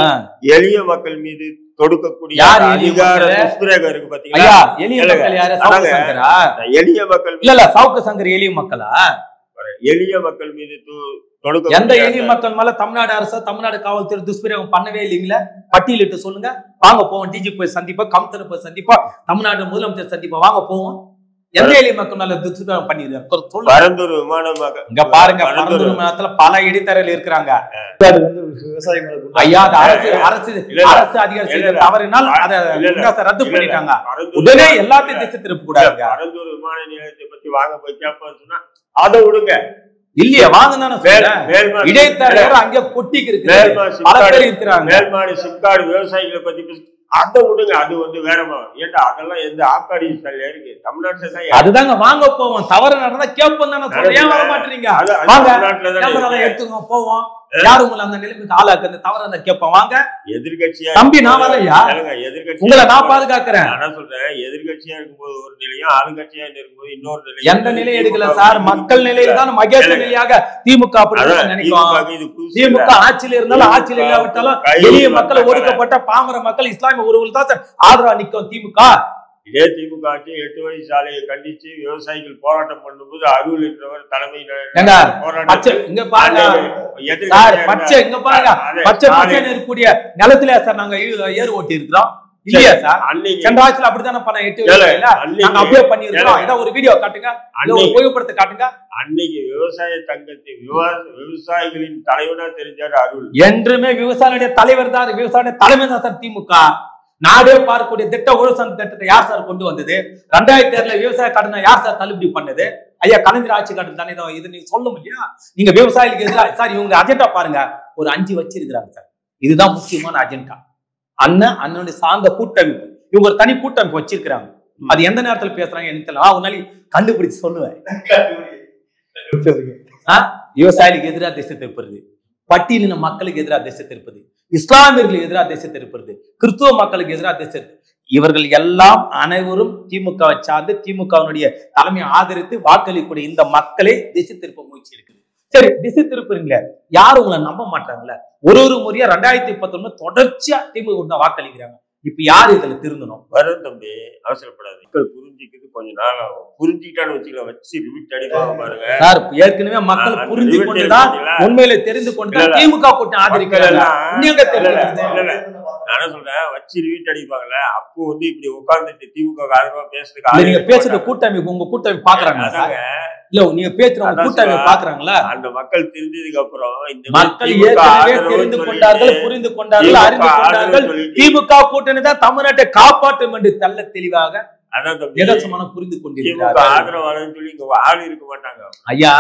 எளிய மக்கள் மீது தொடுக்கக்கூடிய அதிகார துஷ்பிரயோகம் இருக்கு பாத்தீங்களா? எளிய மக்கள் யாரு? சவுக்கு சங்கரா? எளிய மக்கள் இல்ல சவுக்கு சங்கர் எளிய மக்களா? எளிய மக்கள் மீது எந்த எளிய மக்கள் மேல தமிழ்நாடு அரசு தமிழ்நாடு காவல்துறை துஷ்பிரயோகம் பண்ணவே இல்லைங்களா? பட்டியலிட்டு சொல்லுங்க. வாங்க போவோம். டிஜிபி போய் சந்திப்பா, கமிஷனர் போய் சந்திப்பா, தமிழ்நாடு முதலமைச்சர் சந்திப்பா, வாங்க போவோம். எந்த எளிய மக்கள் மேல துஷ்பிரயோகம் பண்ணிருக்காங்க? பரந்தூர் விமானமாக இங்க பாருங்க, பரந்தூர் விமானத்துல பல இடைத்தரகர்கள் இருக்கிறாங்க. ஐயா அரசு அதிகாரி செய்த தவறினால் அதை ரத்து பண்ணிட்டாங்க. உடனே எல்லாத்தையும் திசை திருப்ப கூடாது. பரந்தூர் விமான நிலையத்தை பத்தி வாங்க போய் கேட்பான்னு சொன்னா அதை விடுங்க. இல்லையா வாங்க தானே இடைத்தரகர் அங்கே கொட்டிக்கு இருக்கு. பல பேர் இருக்கிறாங்க. மேல்மாடி சிப்காடு விவசாயிகளை பத்தி அதை விடுங்க. அது வந்து வேறமா ஏண்டா அதெல்லாம் எந்த ஆக்காடி இருக்கு தமிழ்நாட்டுல தான். அதுதாங்க வாங்க போவோம். தவறு நடந்தா கேட்போம் தானே சொல்றேன். ஏன் வர மாட்டீங்க? வாங்க எடுத்துக்கோ போவோம். யாரு உங்களை அந்த நிலைமைக்கு ஆளாக்கு அந்த தவறு அந்த கேட்போம். வாங்க எதிர்கட்சியா தம்பி நான் வரலையா? எதிர்கட்சி உங்களை நான் பாதுகாக்கிறேன். நான் சொல்றேன் எதிர்கட்சியா இருக்கும்போது ஒரு நிலையும் ஆளுங்கட்சியா இருக்கும்போது இன்னொரு நிலையும். எந்த நிலை எடுக்கல சார். மக்கள் நிலையில் தான் மகேச நிலையாக திமுக அப்படின்னு நினைக்கும். திமுக ஆட்சியில் இருந்தாலும் ஆட்சியில் இல்லாவிட்டாலும் எளிய மக்கள் ஒடுக்கப்பட்ட பாமர மக்கள் இஸ்லாமிய உறவுகள் தான் சார் ஆதரவா நிற்கும் திமுக. இதே திமுக ஆட்சி 8 வழி சாலையை கண்டிச்சு விவசாயிகள் போராட்டம் பண்ணும்போது அருள் என்றவர் தலைமையில் இருக்கக்கூடிய நிலத்திலே சார் நாங்க ஏறு ஓட்டி இருக்கிறோம். இல்லையா சார்? சென்ற ஆட்சியில் அப்படித்தானே பண்ண 8 நாங்க அப்படியே பண்ணிருக்கோம். ஏதாவது ஒரு வீடியோ காட்டுங்க, ஒரு புகைப்படத்தை காட்டுங்க. அன்னைக்கு விவசாய தங்கத்தை விவசாயிகளின் தலைவனா தெரிஞ்சாரு அருள். என்றுமே விவசாயிகளுடைய தலைவர் தான், விவசாய தலைமை தான் சார் திமுக. நாடே பார்க்கக்கூடிய திட்ட உழவன் திட்டத்தை யார் சார் கொண்டு வந்தது? 2007 விவசாய கடனை யார் சார் தள்ளுபடி பண்ணது? ஐயா கலைஞர் ஆட்சி கடன் தானே. இது நீங்க சொல்ல முடியா? நீங்க விவசாயிகளுக்கு எதிராக சார் இவங்க அஜெண்டா பாருங்க, ஒரு 5 வச்சிருக்கிறாங்க சார். இதுதான் முக்கியமான அஜெண்டா. அண்ணனுடைய சார்ந்த கூட்டமைப்பு இவங்க ஒரு தனி கூட்டமைப்பு வச்சிருக்கிறாங்க. அது எந்த நேரத்துல பேசுறாங்க எனக்கு தெரியல. ஒரு நாளைக்கு கண்டுபிடிச்சு சொல்லுவேன். விவசாயிகளுக்கு எதிராக திசை திருப்புறது, பட்டியலின மக்களுக்கு எதிராக திசை திருப்பது, இஸ்லாமியர்களுக்கு எதிராக திசை திருப்புறது, கிறிஸ்துவ மக்களுக்கு எதிராக திசை. இவர்கள் எல்லாம் அனைவரும் திமுகவை சார்ந்து திமுகவினுடைய தலைமையை ஆதரித்து வாக்களிக்கூடிய இந்த மக்களை திசை திருப்ப முயற்சி இருக்குது. சரி திசை திருப்புறீங்களே, யாரும் உங்களை நம்ப மாட்டாங்கல்ல. ஒரு முறையா 2019 தொடர்ச்சியா திமுக தான் வாக்களிக்கிறாங்க. இப்ப யாரு இதுல திருந்தணும்? வரும் தம்பி, அவசரப்படாது. மக்கள் புரிஞ்சுக்கிறது கொஞ்சம் நாள் ஆகும். புரிஞ்சுக்கிட்டான்னு வச்சுக்கலாம், வச்சு ரிவிட் அடிப்பாங்க பாருங்க சார். ஏற்கனவே மக்கள் புரிஞ்சு கொண்டுதான் உண்மையில தெரிந்து கொண்டுதான் திமுக கூட்டம் ஆதரிக்கிறாங்க. நானும் சொல்றேன் வச்சு ரிவிட் அடிப்பாங்கல்ல. அப்போ வந்து இப்படி உட்கார்ந்துட்டு திமுக ஆதரவா பேசுறதுக்கு நீங்க பேசுற கூட்டமைப்பு உங்க கூட்டமைப்பு பாக்குறாங்க இல்ல? நீங்க பேசுற கூட்டமைப்பு பாக்குறாங்களா? அந்த மக்கள் தெரிஞ்சதுக்கு அப்புறம் இந்த மக்கள் ஏற்கனவே தெரிந்து கொண்டார்கள், புரிந்து கொண்டார்கள், அறிந்து கொண்டார்கள். திமுக கூட்டணி தான் தமிழ்நாட்டை காப்பாற்றும் என்று தெல்ல தெளிவாக புரிந்து கொண்டிருக்கிறார்கள். ஆதரவாளன்னு சொல்லி இங்க ஆள் இருக்க மாட்டாங்க. ஐயா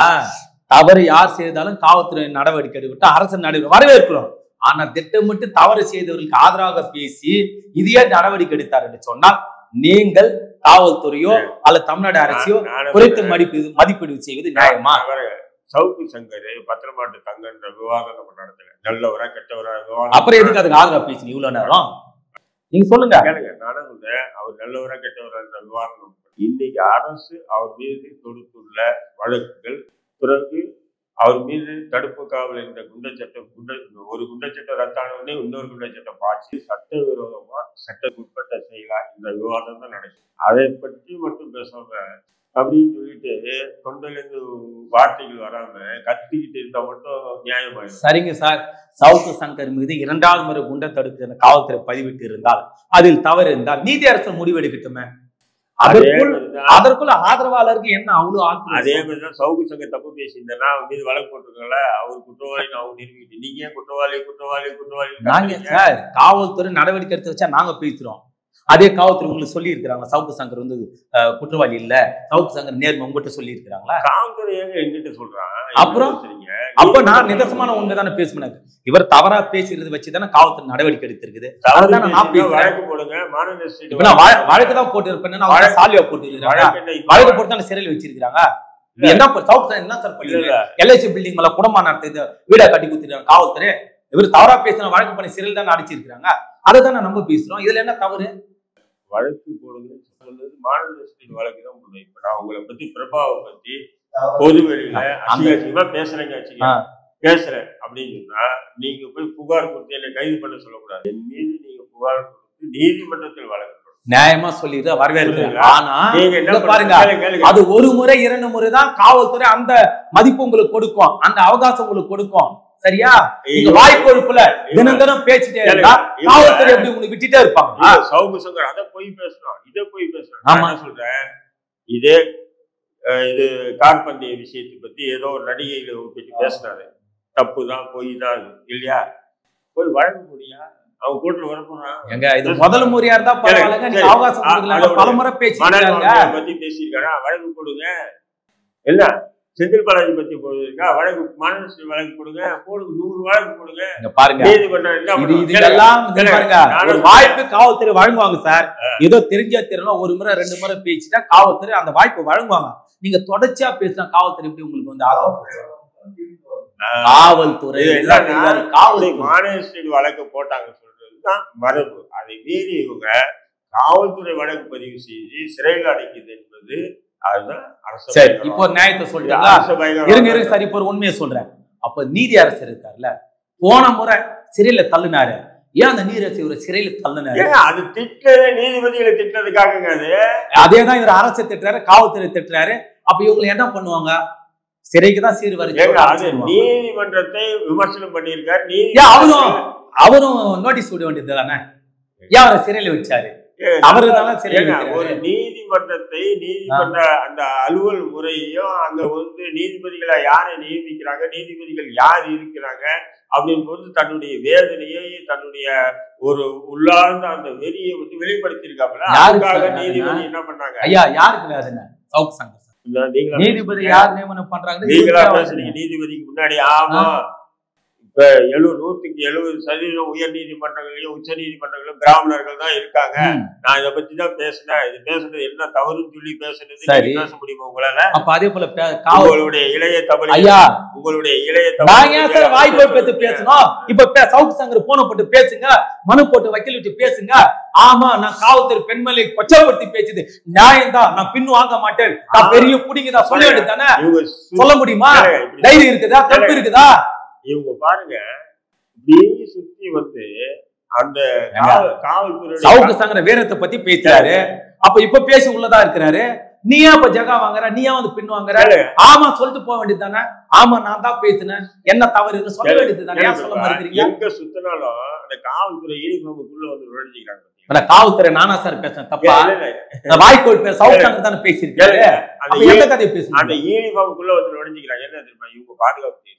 தவறு யார் செய்தாலும் காவல்துறை நடவடிக்கை எடுக்கட்டும், அரசு நடவடிக்கை வரவேற்கிறோம். ஆனா திட்டமிட்டு தவறு செய்தவர்களுக்கு ஆதரவாக பேசி இதையே நடவடிக்கை எடுத்தார் என்று சொன்னால் நீங்கள் காவல்துறையோ அல்ல தமிழ்நாடு அரசையோ குறைத்து மதிப்பீடு செய்வது நியாயமா? சவுக்கு சங்கர் பத்திரமாட்டு தங்கன்ற விவாதம் நம்ம நடத்தல. நல்லவரா கெட்டவரா அப்புறம் எதுக்கு அதுக்கு ஆதரவா பேசி இவ்வளவு நேரம்? நீங்க சொல்லுங்க. நானும் சொல்றேன் அவர் நல்லவரா கெட்டவரா விவாதம். இன்னைக்கு அரசு அவர் மீது தொடுத்துள்ள வழக்குகள், பிறகு அவர் மீது தடுப்பு காவல் என்ற குண்டச்சட்டம் ஒரு குண்டச்சட்டம் ரத்தானவனே இன்னொரு குண்டச்சட்டம் பாய்ச்சி சட்டவிரோதமா சட்டத்துக்குட்பட்ட செயலா இந்த விவாதம் தான் நடக்கும். அதை பற்றி மட்டும் பேசாம அப்படின்னு சொல்லிட்டு தொண்டிலிருந்து வார்த்தைகள் வராம கத்திக்கிட்டு இருந்தா மட்டும் நியாயமாயிடும். சரிங்க சார். சவுக்கு சங்கர் மீது 2வது முறை குண்டை தடுப்பு காவல்துறை பதிவிட்டு இருந்தால், அதில் தவறு இருந்தால் நீதி அரசு முடிவெடுக்கட்டுமே. அதற்குள்ள ஆதரவாளருக்கு என்ன அவ்வளவு ஆக்கும்? அதே மாதிரிதான் சவுக்கு சங்கர் தப்பு பேசியிருந்தா அவன் மீது வழக்கு போட்டிருக்கல, அவர் குற்றவாளி அவங்க நிரூபிட்டு நீங்க ஏன் குற்றவாளி குற்றவாளி குற்றவாளி? நாங்க சார் காவல்துறை நடவடிக்கை எடுத்து வச்சா நாங்க பேசுறோம். அதே காவல்துறை உங்களுக்கு சொல்லி இருக்கிறாங்க சவுக்கு சங்கர் வந்து குற்றவாளி இல்ல, சவுக்கு சங்கர் நேர்மை உங்ககிட்ட சொல்லி இருக்கிறாங்களா? காவல்துறை எங்கிட்ட சொல்றான் அப்புறம் அப்ப நான் நிதர்சனமான உண்மைதானே பேசுனேன். இவர் தவறா பேசுறது வச்சுதானே காவல்துறை நடவடிக்கை எடுத்திருக்கு. அதுதானே நான் பேசுறேன். வழக்கு தான் போட்டு இருப்பேன், சாலியா போட்டு இருக்காங்க. வழக்கு போட்டு தானே சிறையில் வச்சிருக்காங்க. என்ன என்ன சார் பண்ணீங்க? எல்ஐசி பில்டிங் மேல குடும்பம் நடத்தி வீடா கட்டி குடுத்துருக்காங்க காவல்துறை. இவர் தவறா பேசின வழக்கு பண்ணி சிறையில் தானே அடிச்சிருக்காங்க. அதை தானே நம்ம பேசுறோம். இதுல என்ன தவறு? வழக்கு போடுறது மாநில வழக்கு தான் போடுறேன். இப்ப நான் உங்களை பத்தி பிரபாவை பத்தி பொது வெளியில அசிங்கமா பேசுறேன் அப்படின்னு சொன்னா நீங்க போய் புகார் கொடுத்து என்னை கைது பண்ண சொல்லக்கூடாது. என் மீது நீங்க புகார் கொடுத்து நீதிமன்றத்தில் வழக்கு நியாயமா சொல்லிட்டு வரவேற்கிறேன். ஆனா பாருங்க, அது ஒரு முறை 2 முறை தான் காவல்துறை அந்த மதிப்பு உங்களுக்கு கொடுக்கும், அந்த அவகாசம் உங்களுக்கு கொடுக்கும். சரியா? நீங்க வாய்க்கொழுப்புல தினம் தினம் பேசிட்டே இருந்தா காவல்துறை எப்படி உங்களுக்கு விட்டுட்டே இருப்பாங்க? சவுக்கு சங்கர் அதை போய் பேசுறோம், இதை போய் பேசுறோம். நான் சொல்றேன், இதே இது கார்பந்திய விஷயத்தை பத்தி ஏதோ ஒரு நடிகைகளை பத்தி பேசினாரு. தப்பு தான், பொய் தான் இல்லையா? போய் வழங்க முடியா? அவன் கூட்டில் வரப்போறான். எங்க இது முதல் முறையா இருந்தா பரவாயில்லைங்க, நீங்க அவகாசம் கொடுக்கல. பலமுறை பேசிருக்காங்க, பத்தி பேசியிருக்காங்க. வழக்கு கொடுங்க. என்ன செந்தில் பாலாஜி பத்தி போடுறதுக்கா வழக்கு மாநில வழக்கு கொடுங்க, 100 வழக்கு கொடுங்க. பாருங்க, ஒரு வாய்ப்பு காவல்துறை வழங்குவாங்க சார். ஏதோ தெரிஞ்சா தெரியல, ஒரு முறை 2 முறை பேசிட்டா காவல்துறை அந்த வாய்ப்பு வழங்குவாங்க. நீங்க தொடர்ச்சியா பேசினா காவல்துறை எப்படி உங்களுக்கு வந்து ஆர்வம்? காவல்துறை மாநில வழக்கு போட்டாங்க சொல்றதுதான் மரபு. அதை மீறி இவங்க காவல்துறை வழக்கு பதிவு செய்து சிறையில் அடைக்குது என்பது அதுதான் அரசு. சரி, இப்போ நியாயத்தை சொல்றீங்களா? இருங்க சார், இப்போ ஒரு உண்மையை சொல்றேன். அப்ப நீதி அரசர் இருக்காருல்ல, போன முறை சிறையில தள்ளுனாரு. ஏன் அந்த நீதியரசர் இவரை சிறையில தள்ளுனாரு? அது திட்டது நீதிபதிகளை திட்டதுக்காக. அதேதான் இவர் அரசை திட்டுறாரு, காவல்துறை திட்டுறாரு. அப்ப இவங்களை என்ன பண்ணுவாங்க? சிறைக்கு தான் சீர்வரி. நீதிமன்றத்தை விமர்சனம் பண்ணியிருக்காரு. அவரும் நோட்டீஸ் விட வேண்டியது தானே? ஏன் அவரை சிறையில வச்சாரு? ஒரு நீதிமன்றத்தை நீதிமன்ற அந்த அலுவல் முறையையும் அங்க வந்து நீதிபதிகளை யாரை நியமிக்கிறாங்க, நீதிபதிகள் யார் இருக்கிறாங்க அப்படின்னு போது தன்னுடைய வேதனையை, தன்னுடைய ஒரு உள்ளார்ந்த அந்த வெறியை வந்து வெளிப்படுத்தியிருக்காங்க. அதுக்காக நீதிபதி என்ன பண்ணாங்க? ஐயா, யாருக்கு சவுக்கு சங்கர் நீதிபதி யார் நியமனம் பண்றாங்க? நீங்களா பேசுறீங்க நீதிபதிக்கு முன்னாடி. ஆமா, இப்ப 100% உயர் நீதிமன்றங்களையும் உச்ச நீதிமன்றங்களும் பிராமணர்கள் தான் இருக்காங்க. நான் இதை பத்தி தான் பேசினேன். இது பேசுறது என்ன தவறுன்னு சொல்லி பேசுறது பேச முடியுமா உங்களால? அப்ப அதே போல உங்களுடைய இளைய தமிழ், உங்களுடைய இளைய தமிழ் வாய்ப்பு பேசணும். இப்ப சவுக்கு சங்கர் போன போட்டு பேசுங்க, மனு போட்டு வக்கீல் விட்டு பேசுங்க. ஆமா, நான் காவல்துறை பெண்மலை கொச்சப்படுத்தி பேசுது நியாயம் தான், நான் பின் வாங்க மாட்டேன், நான் பெரிய புடிங்கதான் சொல்ல வேண்டியது தானே? சொல்ல முடியுமா? தைரியம் இருக்குதா? தப்பு இருக்குதா? இவங்க பாருங்க, இப்படியே சுத்தி வந்து அந்த காவல்துறை சவுக்கு சங்கர வீரத்தை பத்தி பேசுறாரு. அப்ப இப்ப பேசி உள்ளதா இருக்கிறாரு. நீயா இப்ப ஜகா வாங்குற, நீயா வந்து பின் வாங்குற? ஆமா சொல்லிட்டு போக வேண்டியது தானே? ஆமா, நான் தான் பேசினேன், என்ன தவறு சொல்ல வேண்டியது தானே? ஏன் சொல்ல மாட்டேங்கிறீங்க? எங்க சுத்தினாலும் அந்த காவல்துறை யூனிஃபார்முக்குள்ள வந்து நுழைஞ்சிக்கிறாங்க. காவல்துறை நானா சார் பேசுறேன்? தப்பா? வாய்க்கோல் சவுக்கு சங்கர் தானே பேசியிருக்காரு. எந்த கதையை பேசுறேன்? அந்த யூனிஃபார்முக்குள்ள வந்து நுழைஞ்சிக்கிறாங்க. என்ன தெரியுமா? இவங்க பாதுகாப்பு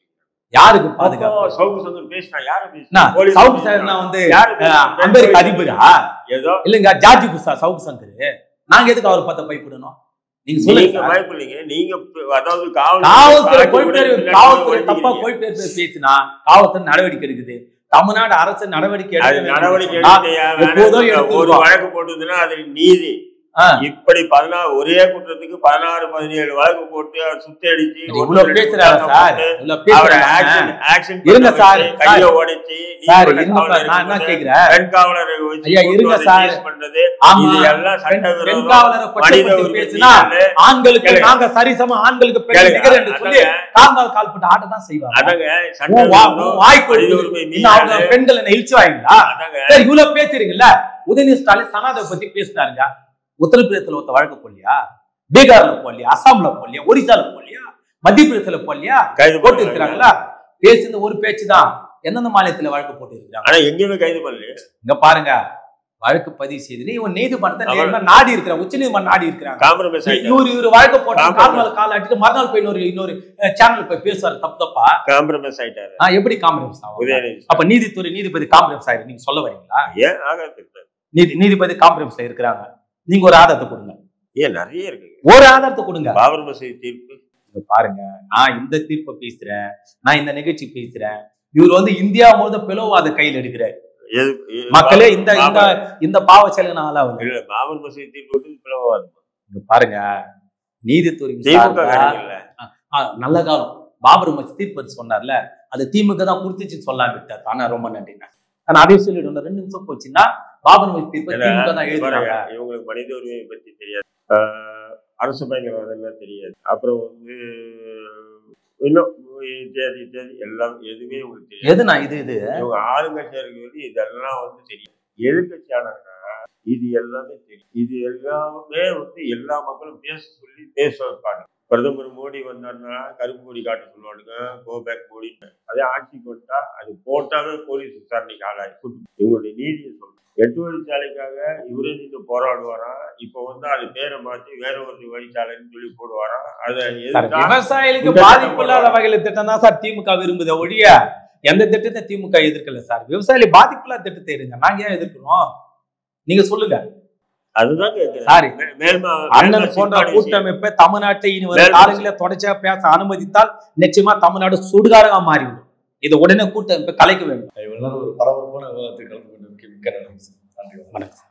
யாருக்கு பாதுகாப்பு? சவுக்கு சங்கர் பேசினா யாரு பேசினா? சவுக்கு சங்கர் வந்து அமெரிக்க அதிபரா? ஏதோ இல்லங்க, ஜார்ஜ் புஷா சவுக்கு சங்கர். நாங்க எதுக்கு அவர் பார்த்த பயப்படணும்? நீங்க சொல்லுங்க. பயப்படலீங்க நீங்க. அதாவது காவல்துறை தப்பா போய் பேசினா காவல்துறை நடவடிக்கை எடுக்குது. தமிழ்நாடு அரசு நடவடிக்கை ஒரு வழக்கு போட்டுதுன்னா அது நீதி. இப்படி 16 ஒரே குற்றத்துக்கு 16, 17 வழக்கு போட்டு சுத்தி அடிச்சு கைய உடைச்சு பெண் காவலரை பண்றது இதெல்லாம் ஆண்களுக்கு நாங்க சரிசம, ஆண்களுக்கு கால்பட்டு ஆட்டதான் செய்வாங்க. பெண்கள் என்ன இழிச்சுவாங்களா? இவ்வளவு பேசுறீங்கல்ல. உதயநிதி ஸ்டாலின் சனாதனை பத்தி பேசினாருங்க. உத்தரப்பிரதேசத்துல ஒருத்த வழக்கு போடலையா? பீகார்ல போடலையா? அசாம்ல போடலையா? ஒரிசால போடலையா? மத்திய பிரதேசல போடலையா? போட்டு இருக்கிறாங்களா? பேசுன ஒரு பேச்சுதான். எந்தெந்த மாநிலத்துல வழக்கு போட்டு இருக்கிறாங்க? எங்கேயுமே கைது பண்ணல. இங்க பாருங்க, வழக்கு பதிவு செய்து இவன் நீதிமன்றத்தை நாடி இருக்கிறான், உச்ச நீதிமன்றம் நாடி இருக்கிறாங்க. இவரு வழக்கு போட்டாங்க, கால் ஆட்டிட்டு மறுநாள் போய் இன்னொரு சேனல் போய் பேசுவாரு. தப்பா காம்ப்ரமைஸ் ஆயிட்டாரு. எப்படி காம்ப்ரமைஸ் ஆகும்? அப்ப நீதிபதி காம்ப்ரமைஸ் ஆயிரு நீங்க சொல்ல வரீங்களா? நீதிபதி காம்ப்ரமைஸ்ல இருக்கிறாங்க. நீங்க ஒரு ஆதாரத்தை கொடுங்க. நிறைய இருக்கு. ஒரு ஆதாரத்தை கொடுங்க. பாபர் மசூதி தீர்ப்பு பாருங்க, நான் இந்த தீர்ப்பை பேசுறேன், நான் இந்த நிகழ்ச்சி பேசுறேன், இவர் வந்து இந்தியா முழுவதும் பிளவாத கையில் எடுக்கிறார். மக்களே இந்த இந்த இந்த பாவ செயலை நான் ஆளாவல. இல்ல பாபர் மசூதி தீர்ப்பு பிளவாது. இங்க பாருங்க, நீதித்துறை நல்ல காலம் பாபர் மசூதி தீர்ப்பு சொன்னார்ல, அது திமுக தான் கொடுத்துச்சு சொல்லாம விட்டார். ஆனா ரொம்ப நன்றிண்ணா. ஆனா அதே சொல்லிட்டு 2 நிமிஷம் போச்சுன்னா பாபர் மசூதி தீர்ப்பு திமுக தான் எழுதுறாங்க. இவங்களுக்கு மனித உரிமையை பத்தி தெரியாது, அரசு பயங்கரவாதம் தெரியாது, அப்புறம் வந்து இன்னும் இத்தியாதி எல்லாம் எதுவுமே உங்களுக்கு தெரியாது. எதுனா இது இவங்க ஆளுங்கட்சியாளர்களுக்கு இதெல்லாம் வந்து தெரியும். எதிர்கட்சியாளர்னா இது எல்லாமே தெரியும். இது எல்லாமே வந்து எல்லா மக்களும் பேச வைப்பாங்க. பிரதமர் மோடி வந்தாருன்னா கருப்பு கொடி காட்ட சொல்லுவானுங்க, கோபேக் மோடி. அதே ஆட்சிக்கு வந்தா அது போட்டாவே போலீஸ் விசாரணைக்கு ஆளாகி இவங்களுடைய நீதியை சொல்றேன். 8 வழிச்சாலைக்காக இவரே நின்று போராடுவாராம். இப்ப வந்து அது பேரை மாற்றி வேற ஒரு வழிச்சாலைன்னு சொல்லி போடுவாராம். அதை விவசாயிகளுக்கு பாதிப்பு இல்லாத வகையில திட்டம் தான் சார் திமுக விரும்புத ஒழிய எந்த திட்டத்தை திமுக எதிர்க்கல சார். விவசாயிகள் பாதிப்பு இல்லாத திட்டத்தை இருங்க, நாங்க ஏன் எதிர்க்கிறோம்? நீங்க சொல்லுங்க. அதுதான் சாரி, அண்ணன் போன்ற கூட்டமைப்பை தமிழ்நாட்டை இனி வரும் காலங்களில தொடர்ச்சியா பேச அனுமதித்தால் நிச்சயமா தமிழ்நாடு சுடுகாரமா மாறிவிடும். இது உடனே கூட்டமைப்பை கலைக்க வேண்டும். ஒரு பரபரப்பான விவாதத்தை கலந்து கொண்டு மிக்க நன்றி. வணக்கம்.